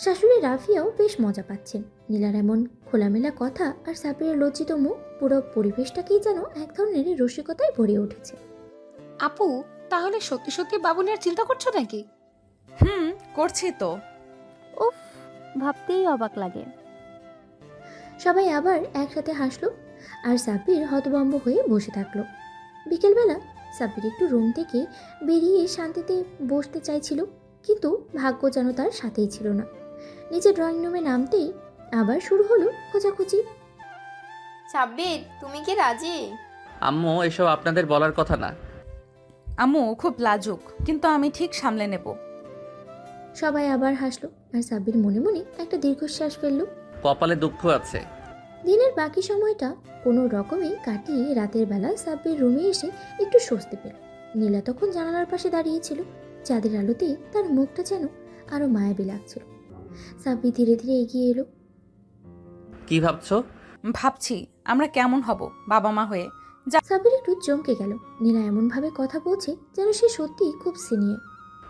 S3: শাশুড়ি রাফিয়াও বেশ মজা পাচ্ছেন। নীলার এমন খোলামেলা কথা আর সাব্বিরের লজ্জিত মুখ পুরো পরিবেশটাকেই যেন এক ধরনের রসিকতায় ভরে উঠেছে।
S4: আপু, তাহলে সত্যি সত্যি বাবু নিয়ে চিন্তা করছো নাকি?
S2: করছি তো।
S6: উফ, ভাবতেই অবাক লাগে।
S3: সবাই আবার একসাথে হাসলো আর সাব্বির হতভম্ব হয়ে বসে থাকলো। বিকেলবেলা সাব্বির একটু রুম থেকে বেরিয়ে শান্তিতে বসতে চাইছিল, কিন্তু ভাগ্য যেন তার সাথেই ছিল না। নিচে ড্রয়িং রুমে নামতেই আবার শুরু হলো খোঁজাখুঁজি।
S7: সাব্বির, তুমি কি রাজি?
S1: আম্মু, এসব আপনাদের বলার কথা না।
S2: আম্মু খুব লাজুক, কিন্তু আমি ঠিক সামলে নেব।
S3: সবাই আবার হাসলো আর সাব্বির মনে মনে একটা দীর্ঘশ্বাস ফেললো।
S1: কপালে দুঃখ আছে।
S3: দিনের বাকি সময়টা কোনো রকমে কাটিয়ে রাতের বেলা সাব্বির রুমে এসে একটু স্বস্তি পেল। নীলা তখন জানালার পাশে দাঁড়িয়েছিল। চাঁদের আলোতে তার মুখটা যেন আরো মায়াবী লাগছিল। সাব্বির ধীরে ধীরে এগিয়ে এলো।
S1: কি ভাবছো?
S2: ভাবছি আমরা কেমন হব বাবা মা হয়ে।
S3: সাব্বির একটু চমকে গেল। নীলা এমনভাবে কথা বলছে যেন সে সত্যিই খুব সিনিয়র।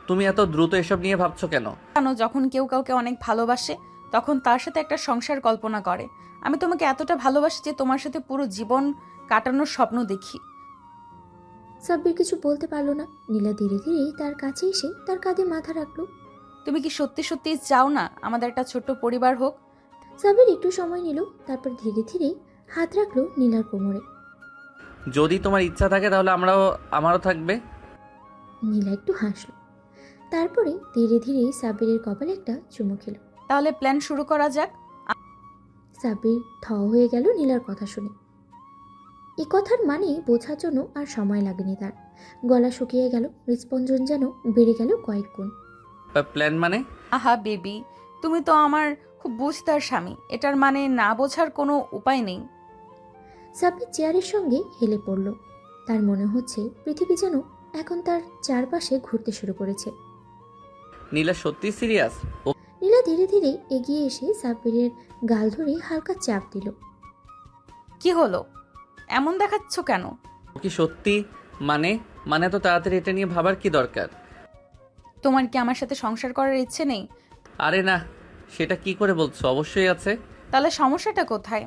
S1: তুমি এত দ্রুত এসব নিয়ে ভাবছো কেন?
S2: জানো, যখন কেউ কাউকে অনেক ভালোবাসে তখন তার সাথে একটা সংসার কল্পনা করে। আমি তোমাকে এতটা ভালোবাসি যে তোমার সাথে পুরো জীবন কাটানোর স্বপ্ন দেখি।
S3: সাব্বির কিছু বলতে পারলো না। নীলা ধীরে ধীরে তার কাছে এসে তার কাঁধে মাথা রাখলো।
S2: তুমি কি সত্যি সত্যি চাও না আমাদের একটা ছোট্ট পরিবার হোক?
S3: সাব্বির একটু সময় নিল, তারপর ধীরে ধীরে হাত রাখলো নীলার কোমরে।
S1: যদি তোমার ইচ্ছা থাকে তাহলে আমারও থাকবে।
S3: নীলা একটু হাসলো, তারপরে ধীরে ধীরে সাব্বিরের কপালে একটা চুমু খেলো।
S2: তাহলে প্ল্যান শুরু করা যাক।
S3: সাব্বির থ হয়ে গেল নীলার কথা শুনে। এই কথার মানে বোঝার জন্য আর সময় লাগেনি তার। গলা শুকিয়ে গেল, হৃৎস্পন্দন যেন বেড়ে গেল কয়েক গুণ।
S1: প্ল্যান মানে?
S2: আহা বেবি, তুমি তো আমার খুব বুঝতার স্বামী, এটার মানে না বোঝার কোনো উপায় নেই।
S3: সাব্বির চেয়ারের সঙ্গে হেলে পড়ল। তার মনে হচ্ছে পৃথিবী যেন এখন তার চারপাশে ঘুরতে শুরু করেছে।
S1: নীলা সত্যি সিরিয়াস?
S3: নীলা ধীরে ধীরে এগিয়ে এসে সাব্বিরের গাল ধরে হালকা চাপ দিল।
S2: কি হলো, এমন দেখাচ্ছ কেন?
S1: ও কি সত্যি? মানে তো তাড়াতাড়ি এটা নিয়ে ভাবার কি দরকার?
S2: তোমার কি আমার সাথে সংসার করার ইচ্ছে নেই?
S1: আরে না, সেটা কি করে বলছো? অবশ্যই আছে।
S2: তাহলে সমস্যাটা কোথায়?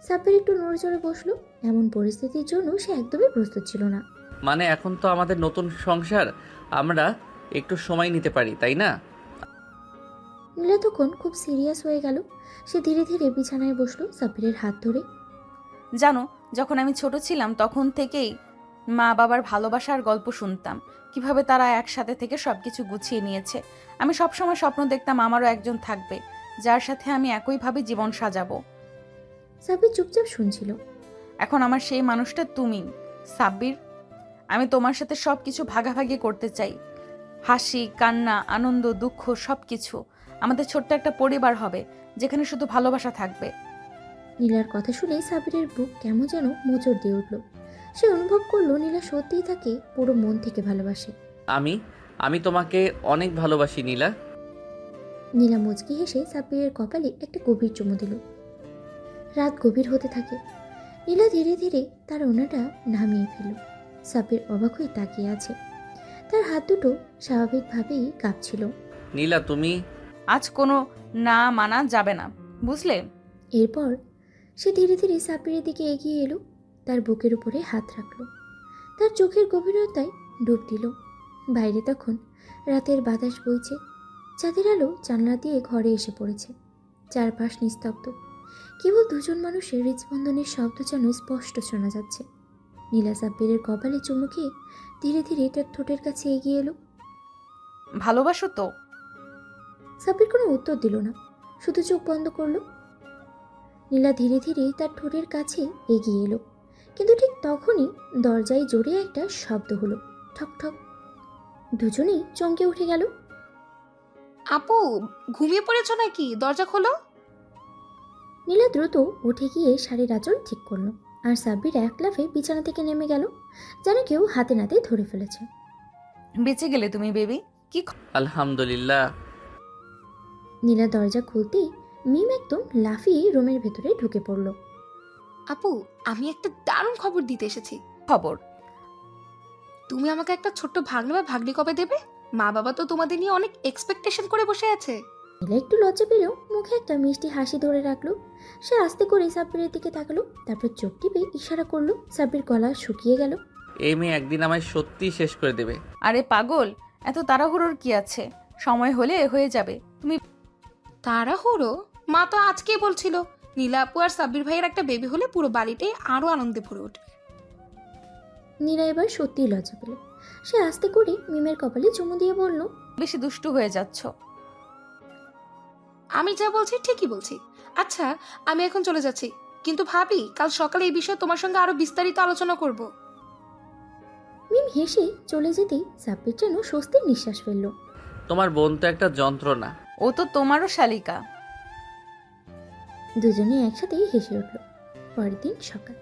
S3: সাব্বির একটু নড়েচড়ে বসলো। এমন পরিস্থিতির জন্য সে একদমই প্রস্তুত ছিল না।
S1: মানে এখন তো আমাদের নতুন সংসার, আমরা একটু সময় নিতে পারি, তাই না?
S3: নীলা তখন খুব সিরিয়াস হয়ে গেল। সে ধীরে ধীরে বিছানায় বসলো সাব্বিরের হাত ধরে।
S2: জানো, যখন আমি ছোট ছিলাম তখন থেকেই মা বাবার ভালোবাসার গল্প শুনতাম, কিভাবে তারা একসাথে থেকে সবকিছু গুছিয়ে নিয়েছে। আমি সবসময় স্বপ্ন দেখতাম আমারও একজন থাকবে যার সাথে আমি একইভাবে জীবন সাজাবো।
S3: সাব্বির চুপচাপ শুনছিল।
S2: এখন আমার সেই মানুষটা তুমি সাব্বির। আমি তোমার সাথে সব কিছু ভাগাভাগি করতে চাই। হাসি, কান্না, আনন্দ, দুঃখ সব কিছু। আমাদের ছোট্ট একটা পরিবার হবে যেখানে শুধু ভালোবাসা থাকবে।
S3: নীলার কথা শুনে সাবিরের বুক কেমন যেন মোচড় দিয়ে উঠল। সে অনুভব করলো নীলা সত্যিই তাকে পুরো মন থেকে ভালোবাসে।
S1: আমি তোমাকে অনেক ভালোবাসি নীলা।
S3: নীলা মুচকি হেসে সাব্বিরের কপালে একটা গভীর চুমু দিল। রাত গভীর হতে থাকে। নীলা ধীরে ধীরে তার ওনাটা নামিয়ে ফেলল। সাব্বির অবাক হয়ে তাকিয়ে আছে। তার হাত দুটো স্বাভাবিকভাবেই কাঁপছিল।
S1: নীলা তুমি
S2: আজ কোনো না মানা যাবে না, বুঝলে?
S3: এরপর সে ধীরে ধীরে সাব্বিরের দিকে এগিয়ে এলো, তার বুকের উপরে হাত রাখল, তার চোখের গভীরতায় ডুব দিল। বাইরে তখন রাতের বাতাস বইছে, চাঁদের আলো জানলা দিয়ে ঘরে এসে পড়েছে। চারপাশ নিস্তব্ধ, কেবল দুজন মানুষের হৃদস্পন্দনের শব্দ যেন স্পষ্ট শোনা যাচ্ছে। নীলা সাব্বিরের কপালে চুমু খেয়ে ধীরে ধীরে তার ঠোঁটের কাছে এগিয়ে এলো।
S2: ভালোবাসো তো?
S3: সাব্বির কোনো উত্তর দিল না, শুধু চোখ বন্ধ করলো। নীলা ধীরে ধীরে তার ঠোঁটের কাছে এগিয়ে এলো, কিন্তু ঠিক তখনই দরজায় জোরে একটা শব্দ হলো, ঠক ঠক। দুজনেই চমকে উঠে গেল।
S4: আপু, ঘুমিয়ে পড়েছো নাকি? দরজা খোলো।
S3: নীলা দ্রুত উঠে গিয়ে শাড়ির আঁচল ঠিক করলো, আর সাব্বির এক লাফে বিছানা থেকে নেমে গেল, যেন কেউ হাতে নাতে ধরে ফেলেছে।
S2: বেঁচে গেলে তুমি বেবি। কি
S1: আলহামদুলিল্লাহ।
S3: নীলা দরজা খুলতেই মিম একদম লাফিয়ে রুমের ভেতরে ঢুকে পড়ল।
S4: আপু, আমি একটা দারুণ খবর দিতে এসেছি।
S2: খবর?
S4: তুমি আমাকে একটা ছোট্ট ভাগ্নে বা ভাগ্নি কবে দেবে? মা বাবা তো তোমাদের নিয়ে অনেক এক্সপেকটেশন করে বসে আছে।
S3: নীলা একটু লজ্জা পেলেও মুখে একটা মিষ্টি হাসি ধরে রাখলো। সে আস্তে করে সাব্বিরের দিকে তাকালো, তারপর চোখ টিপে ইশারা করলো। সাব্বির গলা শুকিয়ে গেল।
S1: এই মেয়ে একদিন আমায় সত্যিই শেষ করে দেবে।
S2: আরে পাগল, এত তাড়াহুড়োর কি আছে? সময় হলে হয়ে যাবে। তুমি
S4: তাড়াহুড়ো? মা তো আজকেই বলছিল নীলা আপু আর সাব্বির ভাইয়ের একটা বেবি হলে পুরো বাড়িটাই আরো আনন্দে ভরে উঠবে।
S3: নীলা এবার সত্যিই লজ্জা পেল। সে আস্তে করে মিমের কপালে চুমু দিয়ে বলল,
S2: বেশি দুষ্টু হয়ে যাচ্ছ।
S4: আমি যা বলছি ঠিকই বলছি। আচ্ছা, আমি এখন চলে যাচ্ছি, কিন্তু ভাবি কাল সকালে এই বিষয়ে তোমার সঙ্গে আরো বিস্তারিত আলোচনা করব।
S3: মিম হেসে চলে যেতেই সাব্বির যেন স্বস্তির নিঃশ্বাস ফেলল।
S1: তোমার বোন তো একটা যন্ত্রণা।
S2: ও তো তোমারও শালিকা।
S3: দুজনে একসাথেই হেসে উঠল। পরের দিন সকাল।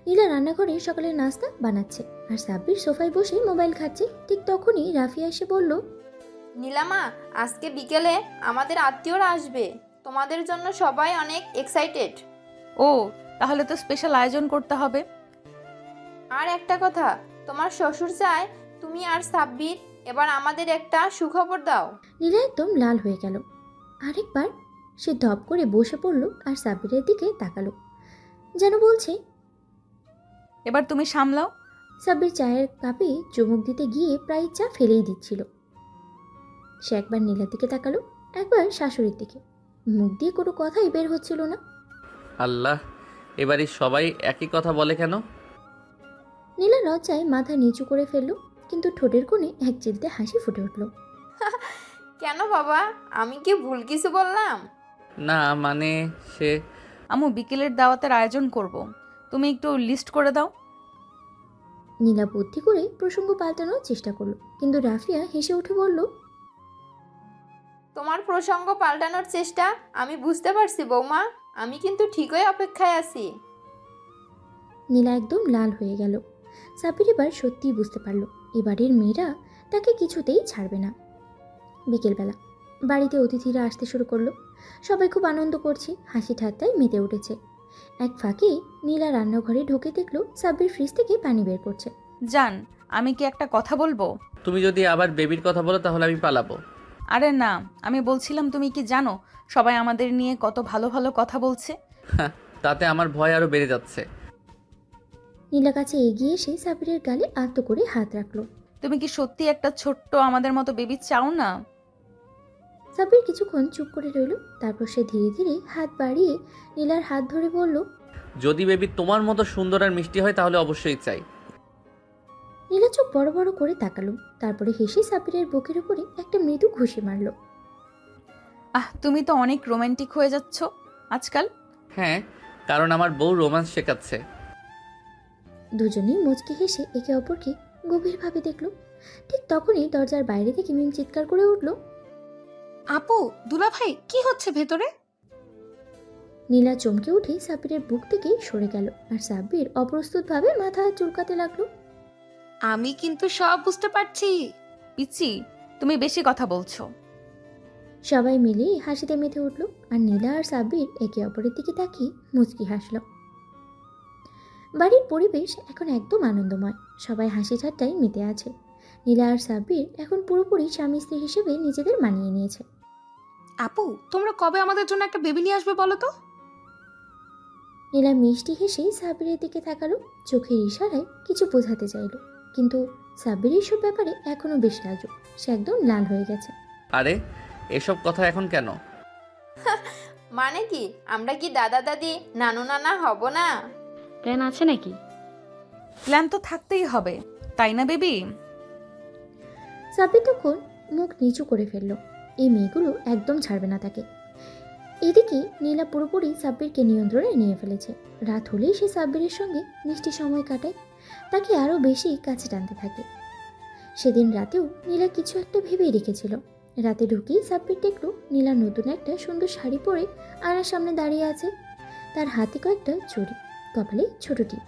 S3: নীলা রান্নাঘরে সকালের নাস্তা বানাচ্ছে, আর সাব্বির সোফায় বসে মোবাইল ঘাঁটছে। ঠিক তখনই রাফিয়া এসে বলল,
S7: নীলামা, আজকে বিকেলে আমাদের আত্মীয়রা আসবে। তোমাদের জন্য সবাই অনেক এক্সাইটেড।
S2: ও, তাহলে তো স্পেশাল আয়োজন করতে হবে।
S7: আর একটা কথা, তোমার শ্বশুর চায় তুমি আর সাব্বির এবার আমাদের একটা সুখবর দাও।
S3: নীলা একদম লাল হয়ে গেল। আরেকবার সে ধপ করে বসে পড়ল আর সাব্বিরের দিকে তাকালো, যেন বলছে,
S2: এবার তুমি সামলাও।
S3: সাব্বির চায়ের কাপে চুমুক দিতে গিয়ে প্রায় চা ফেলেই দিচ্ছিল। সে একবার নীলার দিকে তাকালো, একবার শাশুড়ির দিকে। মুখ দিয়ে কোনো কথাই বের হচ্ছিল না।
S1: আল্লাহ, এবারই সবাই একই কথা বলে কেন?
S3: নীলা লজ্জায় মাথা নিচু করে ফেলল, কিন্তু ঠোঁটের কোণে এক চিলতে হাসি ফুটে উঠল।
S7: কেন বাবা, আমি কি ভুল কিছু বললাম?
S1: না মানে সে
S2: আম্মু বিকেলের দাওয়াতের আয়োজন করব, তুমি একটু লিস্ট করে দাও।
S3: নীলা বুদ্ধি করে প্রসঙ্গ পাল্টানোর চেষ্টা করলো, কিন্তু রাফিয়া হেসে উঠে বলল,
S7: তোমার প্রসঙ্গ পাল্টানোর চেষ্টা আমি বুঝতে পারছি বৌমা, আমি কিন্তু ঠিকই অপেক্ষায় আছি।
S3: নীলা একদম লাল হয়ে গেল। সাব্বির এবার সত্যিই বুঝতে পারলো এবারের মেয়েরা তাকে কিছুতেই ছাড়বে না। বিকেলবেলা বাড়িতে অতিথিরা আসতে শুরু করলো। সবাই খুব আনন্দ করছে, হাসি ঠাট্টায় মেতে উঠেছে। এক ফাঁকে নীলা রান্নাঘরে ঢুকে দেখলো সাব্বির ফ্রিজ থেকে পানি বের করছে।
S2: জান, আমি কি একটা কথা বলবো?
S1: তুমি যদি আবার বেবির কথা বলো তাহলে আমি পালাবো।
S2: আরে না, আমি বলছিলাম তুমি কি জানো সবাই আমাদের নিয়ে কত ভালো ভালো কথা বলছে।
S1: তাতে আমার ভয় আরো বেড়ে যাচ্ছে।
S3: নীলা কাছে এগিয়ে এসে সাব্বিরের গালে আলতো করে হাত রাখলো।
S2: তুমি কি সত্যি একটা ছোট্ট আমাদের মতো বেবি চাও না?
S3: সাব্বির কিছুক্ষণ চুপ করে রইল, তারপর সে ধীরে ধীরে হাত বাড়িয়ে নীলার হাত ধরে বলল,
S1: যদি বেবি তোমার মতো সুন্দর আর মিষ্টি হয় তাহলে অবশ্যই চাই।
S3: নীলা চোখ বড় বড় করে তাকালো, তারপরে হেসে সাব্বিরের বুকের উপরে একটা মৃদু ঘুষি মারল।
S2: তুমি তো অনেক রোমান্টিক হয়ে যাচ্ছ আজকাল।
S1: হ্যাঁ, কারণ আমার বউ রোম্যান্স শেখাচ্ছে।
S3: দুজনেই মুচকি হেসে একে অপরকে গভীরভাবে দেখল। ঠিক তখনই দরজার বাইরে থেকে মিম চিৎকার করে উঠল।
S4: আপু, দুলাভাই, কি হচ্ছে ভেতরে?
S3: নীলা চমকে উঠে সাব্বিরের বুক থেকে সরে গেল, আর সাব্বির অপ্রস্তুতভাবে মাথা চুলকাতে লাগলো।
S4: আমি কিন্তু সব বুঝতে পারছি।
S2: পিচি, তুমি বেশি কথা বলছো।
S3: সবাই মিলে হাসিতে মেতে উঠল, আর নীলা আর সাব্বির একে অপরের দিকে তাকিয়ে মুচকি হাসল। বাড়ির পরিবেশ এখন একদম আনন্দময়, সবাই হাসি ঠাট্টায় মেতে আছে। নীলা আর সাব্বির এখন পুরোপুরি স্বামী স্ত্রী হিসেবে নিজেদের মানিয়ে নিয়েছে।
S4: আপু, তোমরা কবে আমাদের জন্য একটা বেবি নিয়ে আসবে বলো তো?
S3: নীলা মিষ্টি হেসেই সাব্বিরের দিকে তাকালো, চোখের ইশারায় কিছু বোঝাতে চাইল, কিন্তু সাব্বির এইসব ব্যাপারে এখনো বেশ লাজুক। সে একদম লাল হয়ে গেছে।
S1: আরে এসব কথা এখন কেন?
S7: মানে কি, আমরা কি দাদা দাদি নানু নানা হব না?
S9: প্ল্যান আছে নাকি?
S2: প্ল্যান তো থাকতেই হবে, তাই না বেবি?
S3: সাব্বির তখন মুখ নিচু করে ফেলল। এই মেয়েগুলো একদম ছাড়বে না তাকে। এদিকে নীলা পুরোপুরি সাব্বিরকে নিয়ন্ত্রণে নিয়ে ফেলেছে। রাত হলেই সে সাব্বিরের সঙ্গে মিষ্টি সময় কাটায়, তাকে আরও বেশি কাছে টানতে থাকে। সেদিন রাতেও নীলা কিছু একটা ভেবেই রেখেছিল। রাতে ঢুকেই সাব্বির দেখল নীলা নতুন একটা সুন্দর শাড়ি পরে আয়নার সামনে দাঁড়িয়ে আছে। তার হাতে কয়েকটা চুড়ি, কপালে ছোট টিপ,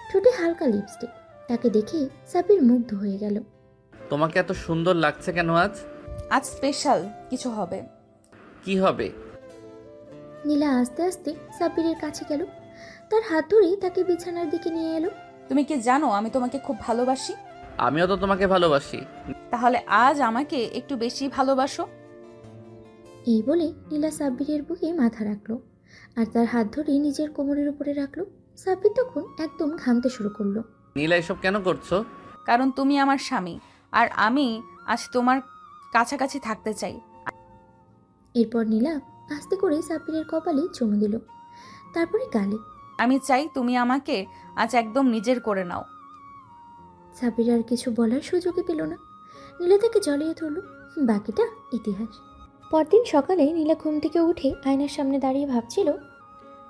S3: ঠোঁটে হালকা লিপস্টিক। তাকে দেখে সাব্বির মুগ্ধ হয়ে গেল।
S1: তোমাকে এত সুন্দর লাগছে কেন আজ?
S2: আজ স্পেশাল কিছু হবে।
S1: কি হবে?
S3: নীলা আস্তে আস্তে সাব্বিরের কাছে গেল, তার হাত ধরেই তাকে বিছানার দিকে নিয়ে এলো।
S2: তুমি কি জানো আমি তোমাকে খুব ভালোবাসি?
S1: আমিও তো তোমাকে ভালোবাসি।
S2: তাহলে আজ আমাকে একটু বেশি ভালোবাসো।
S3: এই বলে নীলা সাব্বিরের বুকে মাথা রাখলো, আর তার হাত ধরে নিজের কোমরের উপরে রাখলো। সাব্বির তখন একদম ঘামতে শুরু করলো।
S1: নীলা এসব কেন করছো?
S2: কারণ তুমি আমার স্বামী, আর আমি আজ তোমার কাছাকাছি থাকতে চাই।
S3: এরপর নীলা আস্তে করে সাব্বিরের কপালে চুমু দিল, তারপরে গালে।
S2: আমি চাই তুমি আমাকে আজ একদম নিজের করে নাও।
S3: সাব্বির আর কিছু বলার সুযোগই পেল না। নীলা তাকে জড়িয়ে ধরল। বাকিটা ইতিহাস। পরদিন সকালে নীলা ঘুম থেকে উঠে আয়নার সামনে দাঁড়িয়ে ভাবছিল,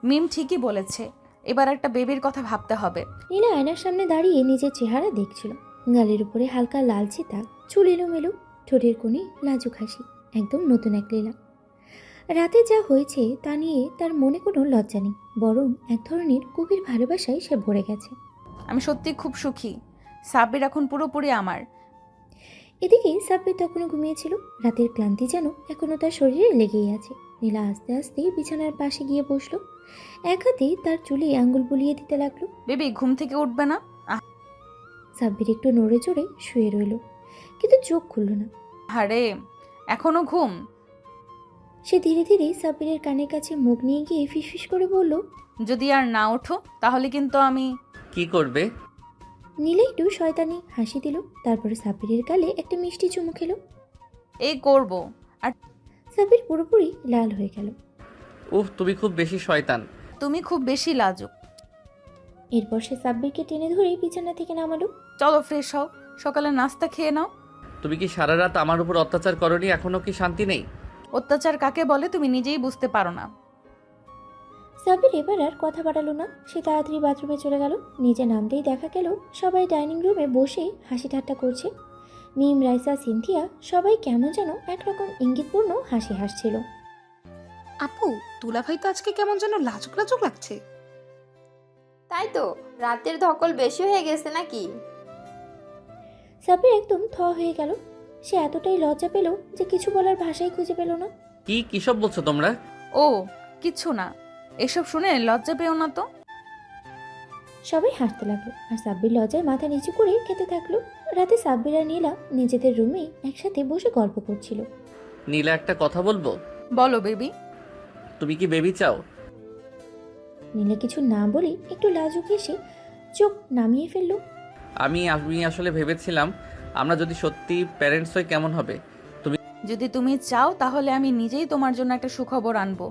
S2: মিম ঠিকই বলেছে, এবার একটা বেবির কথা ভাবতে হবে।
S3: নীলা আয়নার সামনে দাঁড়িয়ে নিজের চেহারা দেখছিল। গালের উপরে হালকা লালচে দাগ, চুল এলোমেলো, ঠোঁটের কোণে লাজুক হাসি, একদম নতুন এক লীলা। রাতে যা হয়েছে তা নিয়ে তার মনে কোনো লজ্জা নেই, বরং এক ধরনের গভীর ভালোবাসায় সে ভরে গেছে।
S2: আমি সত্যি খুব সুখী। সাব্বির এখন পুরোপুরি আমার।
S3: এদিকে সাব্বির তখনও ঘুমিয়েছিল। রাতের ক্লান্তি যেন এখনও তার শরীরে লেগেই আছে। নীলা আস্তে আস্তে বিছানার পাশে গিয়ে বসলো, এক হাতে তার চুলে আঙ্গুল বুলিয়ে দিতে লাগলো।
S2: বেবি ঘুম থেকে উঠবে না?
S3: সাব্বির একটু নড়ে চড়ে শুয়ে রইল, কিন্তু চোখ খুলল না।
S2: আরে এখনো ঘুম?
S3: সে ধীরে ধীরে সাব্বিরের কানের কাছে মুখ নিয়ে গিয়ে ফিসফিস করে বলল,
S2: যদি আর না ওঠো তাহলে কিন্তু আমি।
S1: কি করবে?
S3: নীলা একটু শয়তানি হাসি দিল, তারপরে সাব্বিরের গালে একটা মিষ্টি চুমু খেলো।
S2: এই করব। আর
S3: সাব্বির পুরোপুরি লাল হয়ে গেল।
S1: উফ, তুমি খুব বেশি শয়তান।
S2: তুমি খুব বেশি লাজুক।
S3: এরপর সে সাব্বিরকে টেনে ধরে বিছানা থেকে নামালো।
S2: চলো ফ্রেশ হও, সকালে নাস্তা খেয়ে নাও।
S1: তুমি কি সারা রাত আমার উপর অত্যাচার করনি? এখনো কি শান্তি নেই?
S2: অত্যাচার কাকে বলে তুমি নিজেই বুঝতে পারো না।
S3: সাব্বির এবার আর কথা বাড়ালো না। সে তাড়াতাড়ি বাথরুমে চলে গেল। নিচে নামতেই দেখা গেল সবাই ডাইনিং রুমে বসে হাসি ঠাট্টা করছে। মিম, রাইসা, সিনথিয়া সবাই কেমন যেন একরকম ইঙ্গিতপূর্ণ হাসি হাসছিল।
S4: আপু, দুলাভাই তো আজকে কেমন যেন লাজুক লাজুক লাগছে।
S7: তাই তো, রাতের ধকল বেশি হয়ে গেছে নাকি?
S3: সাব্বির একদম থ হয়ে গেল। সে এতটাই লজ্জা পেল যে কিছু বলার ভাষাই খুঁজে পেল না।
S1: কিসব বলছো তোমরা?
S2: ও কিচ্ছু না, এসব শুনে লজ্জা পেও না তো।
S3: সবাই হাসতে লাগলো, আর সাব্বির লজ্জায় মাথা নিচু করে খেতে থাকলো। রাতে সাব্বির আর নীলা নিজেদের রুমে একসাথে বসে গল্প করছিল।
S1: নীলা, একটা কথা বলবো?
S2: বলো বেবি।
S1: তুমি কি বেবি চাও?
S3: নীলা কিছু না বলে একটু লাজুক হেসে চোখ নামিয়ে ফেললো।
S1: আমি আসলে ভেবেছিলাম আমরা যদি সত্যি প্যারেন্টস হই কেমন হবে।
S2: যদি তুমি চাও তাহলে আমি নিজেই তোমার জন্য একটা সুখবর আনবো।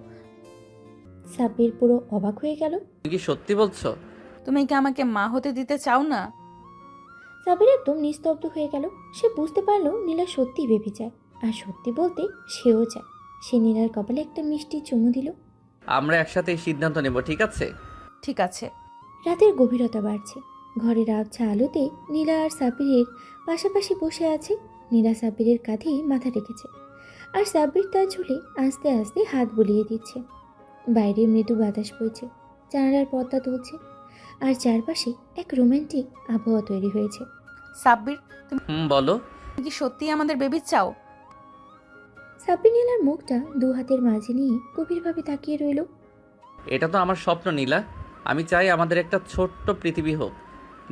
S3: সাব্বির পুরো অবাক হয়ে গেল।
S1: তুমি কি সত্যি বলছো?
S2: তুমি কি আমাকে মা হতে দিতে চাও না?
S3: সাব্বির একদম নিস্তব্ধ হয়ে গেল। সে বুঝতে পারলো নীলা সত্যি বেবি চায়, আর সত্যি বলতে সেও চায়। সে নীলার কপালে একটা মিষ্টি চুমু দিল।
S1: আমরা একসাথে এই সিদ্ধান্ত নেব, ঠিক আছে?
S2: ঠিক আছে।
S3: রাতের গভীরতা বাড়ছে। ঘরের আবছা আলোতে নীলা আর সাব্বিরের পাশাপাশি বসে আছে। নীলা সাব্বিরের কাঁধে মাথা রেখেছে, আর সাব্বির তার ঝুলে আস্তে আস্তে হাত বুলিয়ে দিচ্ছে। বাইরে মৃদু বাতাস বইছে, জানালার পর্দা তুলছে, আর চারপাশে এক রোমান্টিক আবহাওয়া তৈরি হয়েছে।
S2: সাব্বির,
S1: বলো।
S2: তুমি কি সত্যিই আমাদের বেবি চাও?
S3: সাব্বির নীলার মুখটা দু হাতের মাঝে নিয়ে গভীরভাবে তাকিয়ে রইল।
S1: এটা তো আমার স্বপ্ন নীলা। আমি চাই আমাদের একটা ছোট্ট পৃথিবী হোক,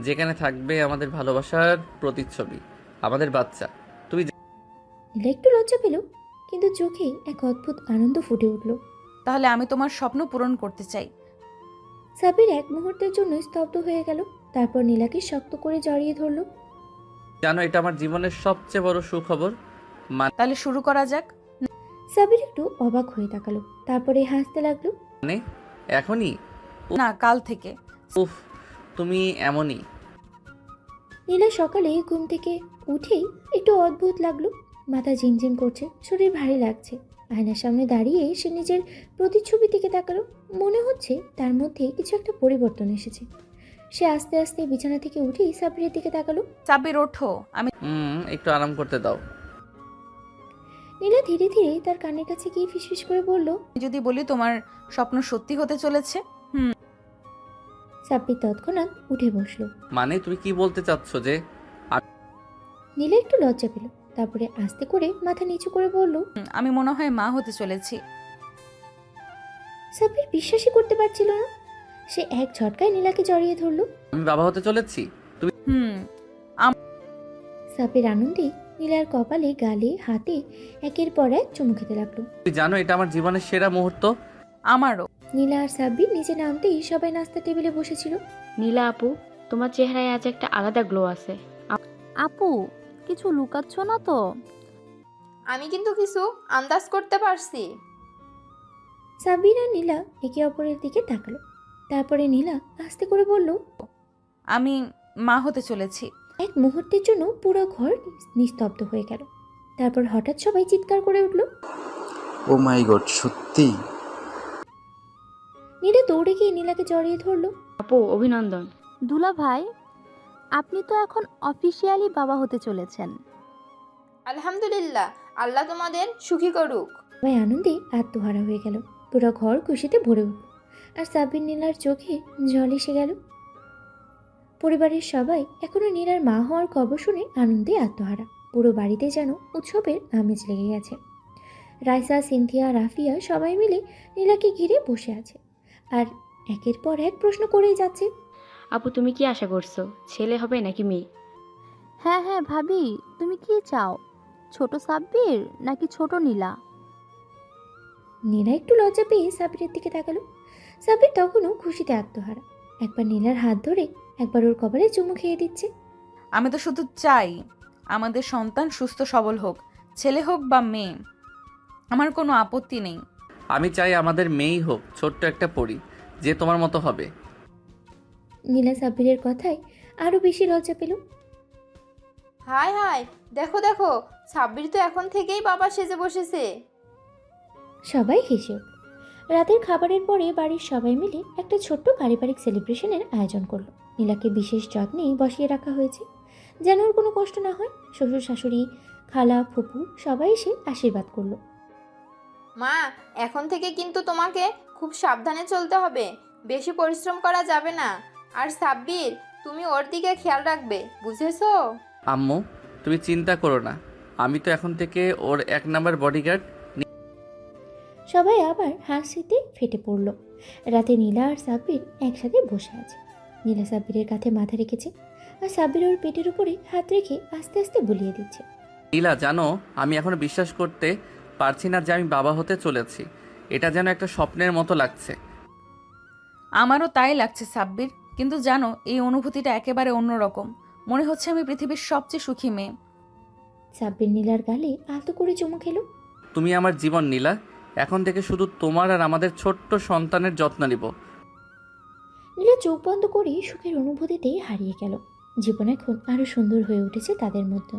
S1: যেখানে থাকবে আমাদের ভালোবাসার প্রতিচ্ছবি, আমাদের বাচ্চা।
S3: নীলা একটু লজ্জা পেল, কিন্তু চোখে এক অদ্ভুত আনন্দ ফুটে উঠল।
S2: তাহলে আমি তোমার স্বপ্ন পূরণ করতে চাই।
S3: সাব্বির এক মুহূর্তের জন্য স্তব্ধ হয়ে গেল, তারপর নীলাকে শক্ত করে জড়িয়ে ধরল।
S1: জানো, এটা আমার জীবনের সবচেয়ে বড় সুখবর।
S2: তাহলে শুরু করা যাক।
S3: সাব্বির একটু অবাক হয়ে তাকালো, তারপরে হাসতে লাগলো।
S1: মানে এখনই?
S2: না, কাল থেকে।
S1: উফ, তুমি এমনই।
S3: নীলা সকালে ঘুম থেকে উঠেই একটু অদ্ভুত লাগলো, মাথা ঝিমঝিম করছে, শরীর ভারী লাগছে। আয়নার সামনে দাঁড়িয়ে সে নিজের প্রতিচ্ছবির দিকে তাকালো। মনে হচ্ছে তার মধ্যে কিছু একটা পরিবর্তন এসেছে। সে আস্তে আস্তে বিছানা থেকে উঠেই সাব্বিরের দিকে তাকালো।
S2: সাব্বির, ওঠো। আমি
S1: একটু আরাম করতে দাও।
S3: নীলা ধীরে ধীরে তার কানের কাছে গিয়ে ফিসফিস করে বলল,
S2: যদি বলি তোমার স্বপ্ন সত্যি হতে চলেছে।
S3: সাব্বির তৎক্ষণাৎ উঠে বসলো।
S1: মানে তুমি কি বলতে চাচ্ছ যে?
S3: নীলা একটু লজ্জা পেল, তারপরে আস্তে করে মাথা নিচু করে বলল,
S2: আমি মনে হয় মা হতে চলেছি।
S3: সাব্বির বিশ্বাসই করতে পারছিল না। সে এক ঝটকায় নীলাকে জড়িয়ে ধরল।
S1: আমি বাবা হতে চলেছি?
S3: সাব্বির আনন্দে নীলার কপালে, গালে, হাতে একের পর এক চুমু খেতে লাগলো।
S1: তুমি জানো, এটা আমার জীবনের সেরা মুহূর্ত।
S2: আমারও।
S3: নীলা আর সাব্বির নিচে নামতেই সবাই নাস্তা টেবিলে বসেছিল।
S9: নীলা আপু, তোমার চেহারায় আজ একটা আলাদা গ্লো আছে।
S6: আপু, কিছু লুকাচ্ছ না তো?
S7: আমি কিন্তু কিছু আন্দাজ করতে পারছি।
S3: সাব্বির আর নীলা একে অপরের দিকে তাকালো, তারপরে নীলা আস্তে করে বলল,
S2: আমি মা হতে চলেছি।
S3: এক মুহূর্তের জন্য পুরো ঘর নিস্তব্ধ হয়ে গেল। তারপর হঠাৎ সবাই চিৎকার করে উঠল।
S11: ও মাই গড, সত্যি?
S3: নীলা দৌড়ে গিয়ে নীলাকে জড়িয়ে ধরলো।
S9: আপু, অভিনন্দন।
S6: দুলা ভাই, আপনি তো এখন অফিসিয়ালি বাবা হতে চলেছেন।
S7: আলহামদুলিল্লাহ, আল্লাহ তোমাদের সুখী করুক।
S3: সবাই আনন্দে আত্মহারা হয়ে গেল। পুরো ঘর খুশিতে ভরে উঠল, আর সাব্বির নীলার চোখে জল এসে গেল। পরিবারের সবাই এখনো নীলার মা হওয়ার খবর শুনে আনন্দে আত্মহারা। পুরো বাড়িতে যেন উৎসবের আমেজ লেগে গেছে। রাইসা, সিনথিয়া, রাফিয়া সবাই মিলে নীলাকে ঘিরে বসে আছে, আর একের পর এক প্রশ্ন করেই যাচ্ছে।
S9: আপু, তুমি কি আশা করছো, ছেলে হবে নাকি মেয়ে?
S6: হ্যাঁ হ্যাঁ ভাবি, তুমি কি চাও, ছোট সাব্বির নাকি ছোট নীলা?
S3: নীলা একটু লজ্জা পেয়ে সাব্বিরের দিকে তাকালো। সাব্বির তখনও খুশিতে আত্মহারা, একবার নীলার হাত ধরে একবার ওর কপালে চুমু খেয়ে দিচ্ছে।
S2: আমি তো শুধু চাই আমাদের সন্তান সুস্থ সবল হোক, ছেলে হোক বা মেয়ে, আমার কোনো আপত্তি নেই।
S1: আমি চাই আমাদের মেয়েই হোক, ছোট্ট একটা পরী, যে তোমার মতো হবে।
S3: নীলা সাব্বিরের কথায় আরো বেশি লজ্জা পেল।
S7: হায় হায়, দেখো দেখো, সাব্বির তো এখন থেকেই বাবা সেজে বসেছে।
S3: সবাই হেসে উঠল। রাতের খাবারের পরে বাড়ির সবাই মিলে একটা ছোট্ট পারিবারিক সেলিব্রেশনের আয়োজন করলো। নীলাকে বিশেষ যত্নে বসিয়ে রাখা হয়েছে, যেন ওর কোনো কষ্ট না হয়। শ্বশুর শাশুড়ি, খালা, ফুপু সবাই এসে আশীর্বাদ করলো।
S7: মা, এখন থেকে কিন্তু তোমাকে খুব সাবধানে চলতে হবে, বেশি পরিশ্রম করা যাবে না। আর সাব্বির, তুমি ওর দিকে খেয়াল রাখবে, বুঝেছো?
S1: আম্মু, তুমি চিন্তা করো না, আমি তো এখন থেকে ওর 1 নাম্বার বডিগার্ড।
S3: সবাই আবার হাসিতে ফেটে পড়ল। রাতে নীলা আর সাব্বির একসাথে বসে আছে। নীলা সাব্বিরের কাঁধে মাথা রেখেছে, আর সাব্বির ওর পেটের উপরে হাত রেখে আস্তে আস্তে বুলিয়ে দিচ্ছে।
S1: নীলা, জানো, আমি এখনো বিশ্বাস করতে পারছি না যে আমি বাবা হতে চলেছি। এটা যেন একটা স্বপ্নের মতো লাগছে।
S2: আমারও তাই লাগছে সাব্বির, কিন্তু জানো, এই অনুভূতিটা একেবারে অন্যরকম। মনে হচ্ছে আমি পৃথিবীর সবচেয়ে সুখী মেয়ে।
S3: সাব্বির নীলার গালে আলতো করে চুমু খেলো।
S1: তুমি আমার জীবন নীলা, এখন থেকে শুধু তোমার আর আমাদের ছোট্ট সন্তানের যত্ন নিব।
S3: নীলা চোখ বন্ধ করে সুখের অনুভূতিতে হারিয়ে গেল। জীবন এখন আরো সুন্দর হয়ে উঠেছে তাদের মধ্যে।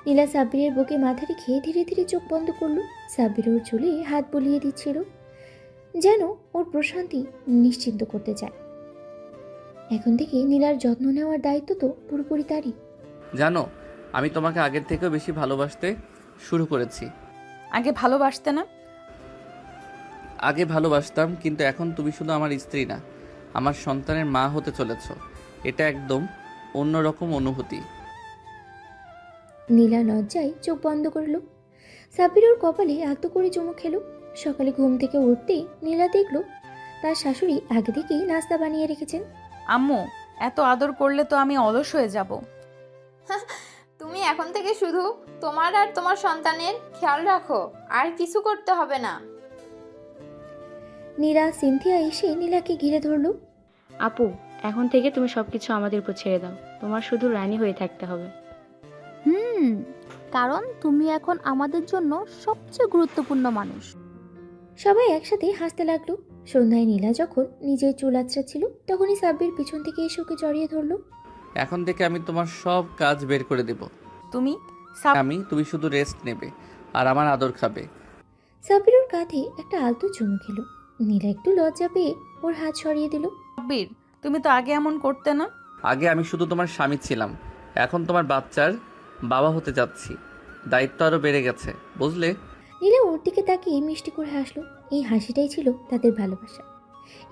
S3: নীলা সাব্বিরের বুকে মাথা রেখে ধীরে ধীরে চোখ বন্ধ করলো। সাব্বির ওর চুলে হাত বুলিয়ে দিচ্ছিল, যেন ওর প্রশান্তি নিশ্চিন্ত করতে চায়। এখন থেকে নীলার যত্ন নেওয়ার দায়িত্ব তো পুরোপুরি তারই।
S1: জানো, আমি তোমাকে আগের থেকেও বেশি ভালোবাসতে শুরু করেছি।
S2: আগে ভালোবাসতে না?
S1: আগে ভালোবাসতাম, কিন্তু এখন তুমি শুধু আমার স্ত্রী না, আমার সন্তানের মা হতে চলেছ। এটা একদম অন্যরকম অনুভূতি।
S3: নীলা লজ্জায় চোখ বন্ধ করল। সাব্বির ওর কপালে আলতো করে চুমু খেলো। সকালে ঘুম থেকে উঠতেই নীলা দেখলো তার শাশুড়ি আগে থেকেই নাস্তা বানিয়ে রেখেছেন।
S2: আম্মু, এত আদর করলে তো আমি অলস হয়ে যাব।
S7: তুমি এখন থেকে শুধু তোমার আর তোমার সন্তানের খেয়াল রাখো, আর কিছু করতে হবে না।
S3: নীলা সিনথিয়া এসে নীলাকে ঘিরে ধরলো।
S9: আপু, এখন থেকে তুমি সব কিছু আমাদের উপর ছেড়ে দাও। তোমার শুধু রানী হয়ে থাকতে হবে।
S6: কারণ তুমি এখন আমাদের জন্য সবচেয়ে গুরুত্বপূর্ণ মানুষ।
S3: সবাই একসাথে হাসতে লাগলো। সন্ধ্যায় নীলা যখন নিজের চুল আঁচড়াচ্ছিল তখনই সাব্বির পিছন থেকে এসে ওকে জড়িয়ে ধরলো।
S1: এখন থেকে আমি তোমার সব কাজ বের করে দেব।
S2: তুমি
S1: তুমি শুধু রেস্ট নেবে আর আমার আদর খাবে।
S3: সাব্বির ওর কাঁধে একটা আলতো চুমু খেলো। নীলা একটু লজ্জা পেয়ে ওর হাত সরিয়ে দিল।
S2: সাব্বির, তুমি তো আগে এমন করতে না।
S1: আগে আমি শুধু তোমার স্বামী ছিলাম, এখন তোমার বাচ্চার বাবা হতে যাচ্ছি। দায়িত্ব আরও বেড়ে গেছে, বুঝলে?
S3: নীলা ওর দিকে তাকিয়ে মিষ্টি করে হাসলো। এই হাসিটাই ছিল তাদের ভালোবাসা।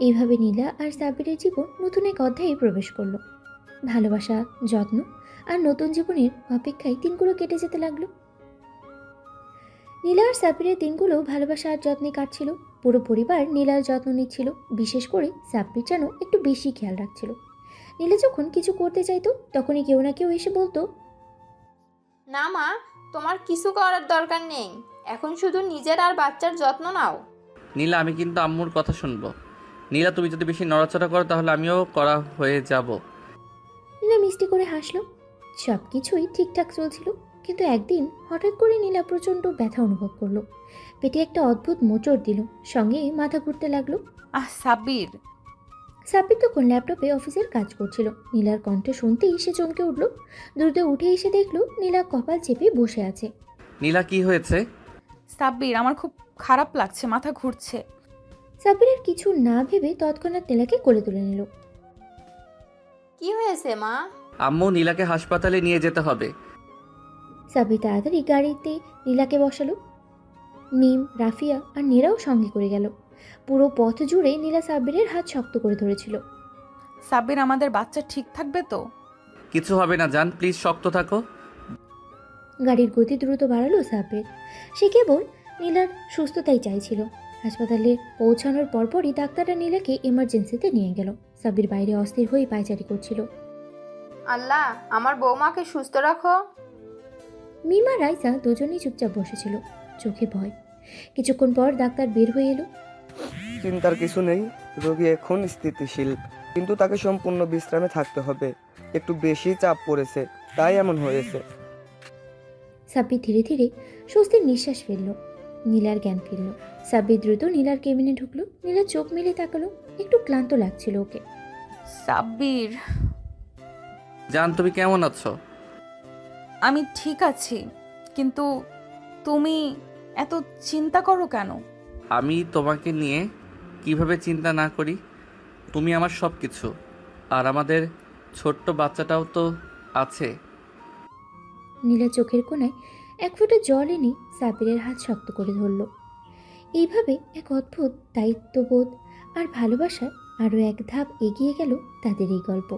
S3: এইভাবে নীলা আর সাব্বিরের জীবন নতুন এক অধ্যায়ে প্রবেশ করলো। ভালোবাসা, যত্ন আর নতুন জীবনের অপেক্ষায় দিনগুলো কেটে যেতে লাগলো। নীলা আর সাব্বিরের দিনগুলো ভালোবাসা আর যত্নে কাটছিল। পুরো পরিবার নীলার যত্ন নিচ্ছিল। বিশেষ করে সাব্বির যেন একটু বেশি খেয়াল রাখছিল। নীলা যখন কিছু করতে চাইতো তখনই কেউ না কেউ এসে বলতো,
S7: না মা, তোমার কিছু করার দরকার নেই, এখন শুধু নিজের আর বাচ্চার যত্ন নাও।
S1: নীলা, আমি কিন্তু আম্মুর কথা শুনবো। নীলা, তুমি যদি বেশি নড়াচড়া করো তাহলে আমিও করা হয়ে যাব।
S3: নীলা মিষ্টি করে হাসলো। সব কিছুই ঠিকঠাক চলছিল, কিন্তু একদিন হঠাৎ করে নীলা প্রচণ্ড ব্যথা অনুভব করলো। পেটে একটা অদ্ভুত মোচড় দিল, সঙ্গে মাথা ঘুরতে লাগলো।
S2: সাব্বির।
S3: সাব্বির তখন ল্যাপটপে অফিসের কাজ করছিল। নীলার কণ্ঠ শুনতেই সে চমকে উঠল। দ্রুত উঠে এসে দেখলো নীলা কপাল চেপে বসে আছে।
S1: নীলা, কি হয়েছে?
S2: সাব্বির, আমার খুব খারাপ লাগছে, মাথা ঘুরছে।
S3: সাব্বিরের কিছু না ভেবে তৎক্ষণাৎ নীলাকে কোলে তুলে নিল।
S7: কি হয়েছে মা?
S1: আম্মু, নীলাকে হাসপাতালে নিয়ে যেতে হবে।
S3: সাব্বির তাড়াতাড়ি গাড়িতে নীলাকে বসালো। মিম, রাফিয়া আর নীরাও সঙ্গে করে গেল। পুরো পথ জুড়ে নীলা সাব্বিরের হাত শক্ত করে ধরেছিল।
S2: সাব্বির, আমাদের বাচ্চা ঠিক থাকবে তো?
S1: কিছু হবে না জান, প্লিজ শক্ত থাকো।
S3: গাড়ির গতি দ্রুত বাড়ালো সাব্বির। সে কেবল নীলার সুস্থতাই চাইছিল। হাসপাতালে পৌঁছানোর পরপরই ডাক্তাররা নীলাকে এমার্জেন্সিতে নিয়ে গেল। সাব্বির বাইরে অস্থির হয়ে পায়চারি করছিল।
S7: আল্লাহ, আমার বৌমাকে সুস্থ রাখো।
S3: মিমা রাইসা দুজনেই চুপচাপ বসেছিল, চোখে ভয়। কিছুক্ষণ পর ডাক্তার বের হয়ে এলো।
S8: চিন্তার কিছু নেই, রোগী এখন স্থিতিশীল, কিন্তু তাকে সম্পূর্ণ বিশ্রামে থাকতে হবে। একটু বেশি চাপ পড়েছে, তাই এমন হয়েছে।
S3: সাব্বির ধীরে ধীরে স্বস্তির নিঃশ্বাস ফেলল। নীলার জ্ঞান ফিরল। সাব্বির দ্রুত নীলার কেবিনে ঢুকলো। নীলা চোখ মেলে তাকালো। একটু ক্লান্ত লাগছিল ওকে।
S2: সাব্বির,
S1: জান, তুমি কেমন আছো?
S2: আমি ঠিক আছি, কিন্তু তুমি এত চিন্তা করো কেন?
S1: আমি তোমাকে নিয়ে কিভাবে চিন্তা না করি? তুমি আমার সব কিছু, আর আমাদের ছোট্ট বাচ্চাটাও তো আছে।
S3: নীলা চোখের কোণায় এক ফোঁটা জল এনে সাব্বিরের হাত শক্ত করে ধরল। এইভাবে এক অদ্ভুত দায়িত্ববোধ আর ভালোবাসার আরও এক ধাপ এগিয়ে গেল তাদের এই গল্প।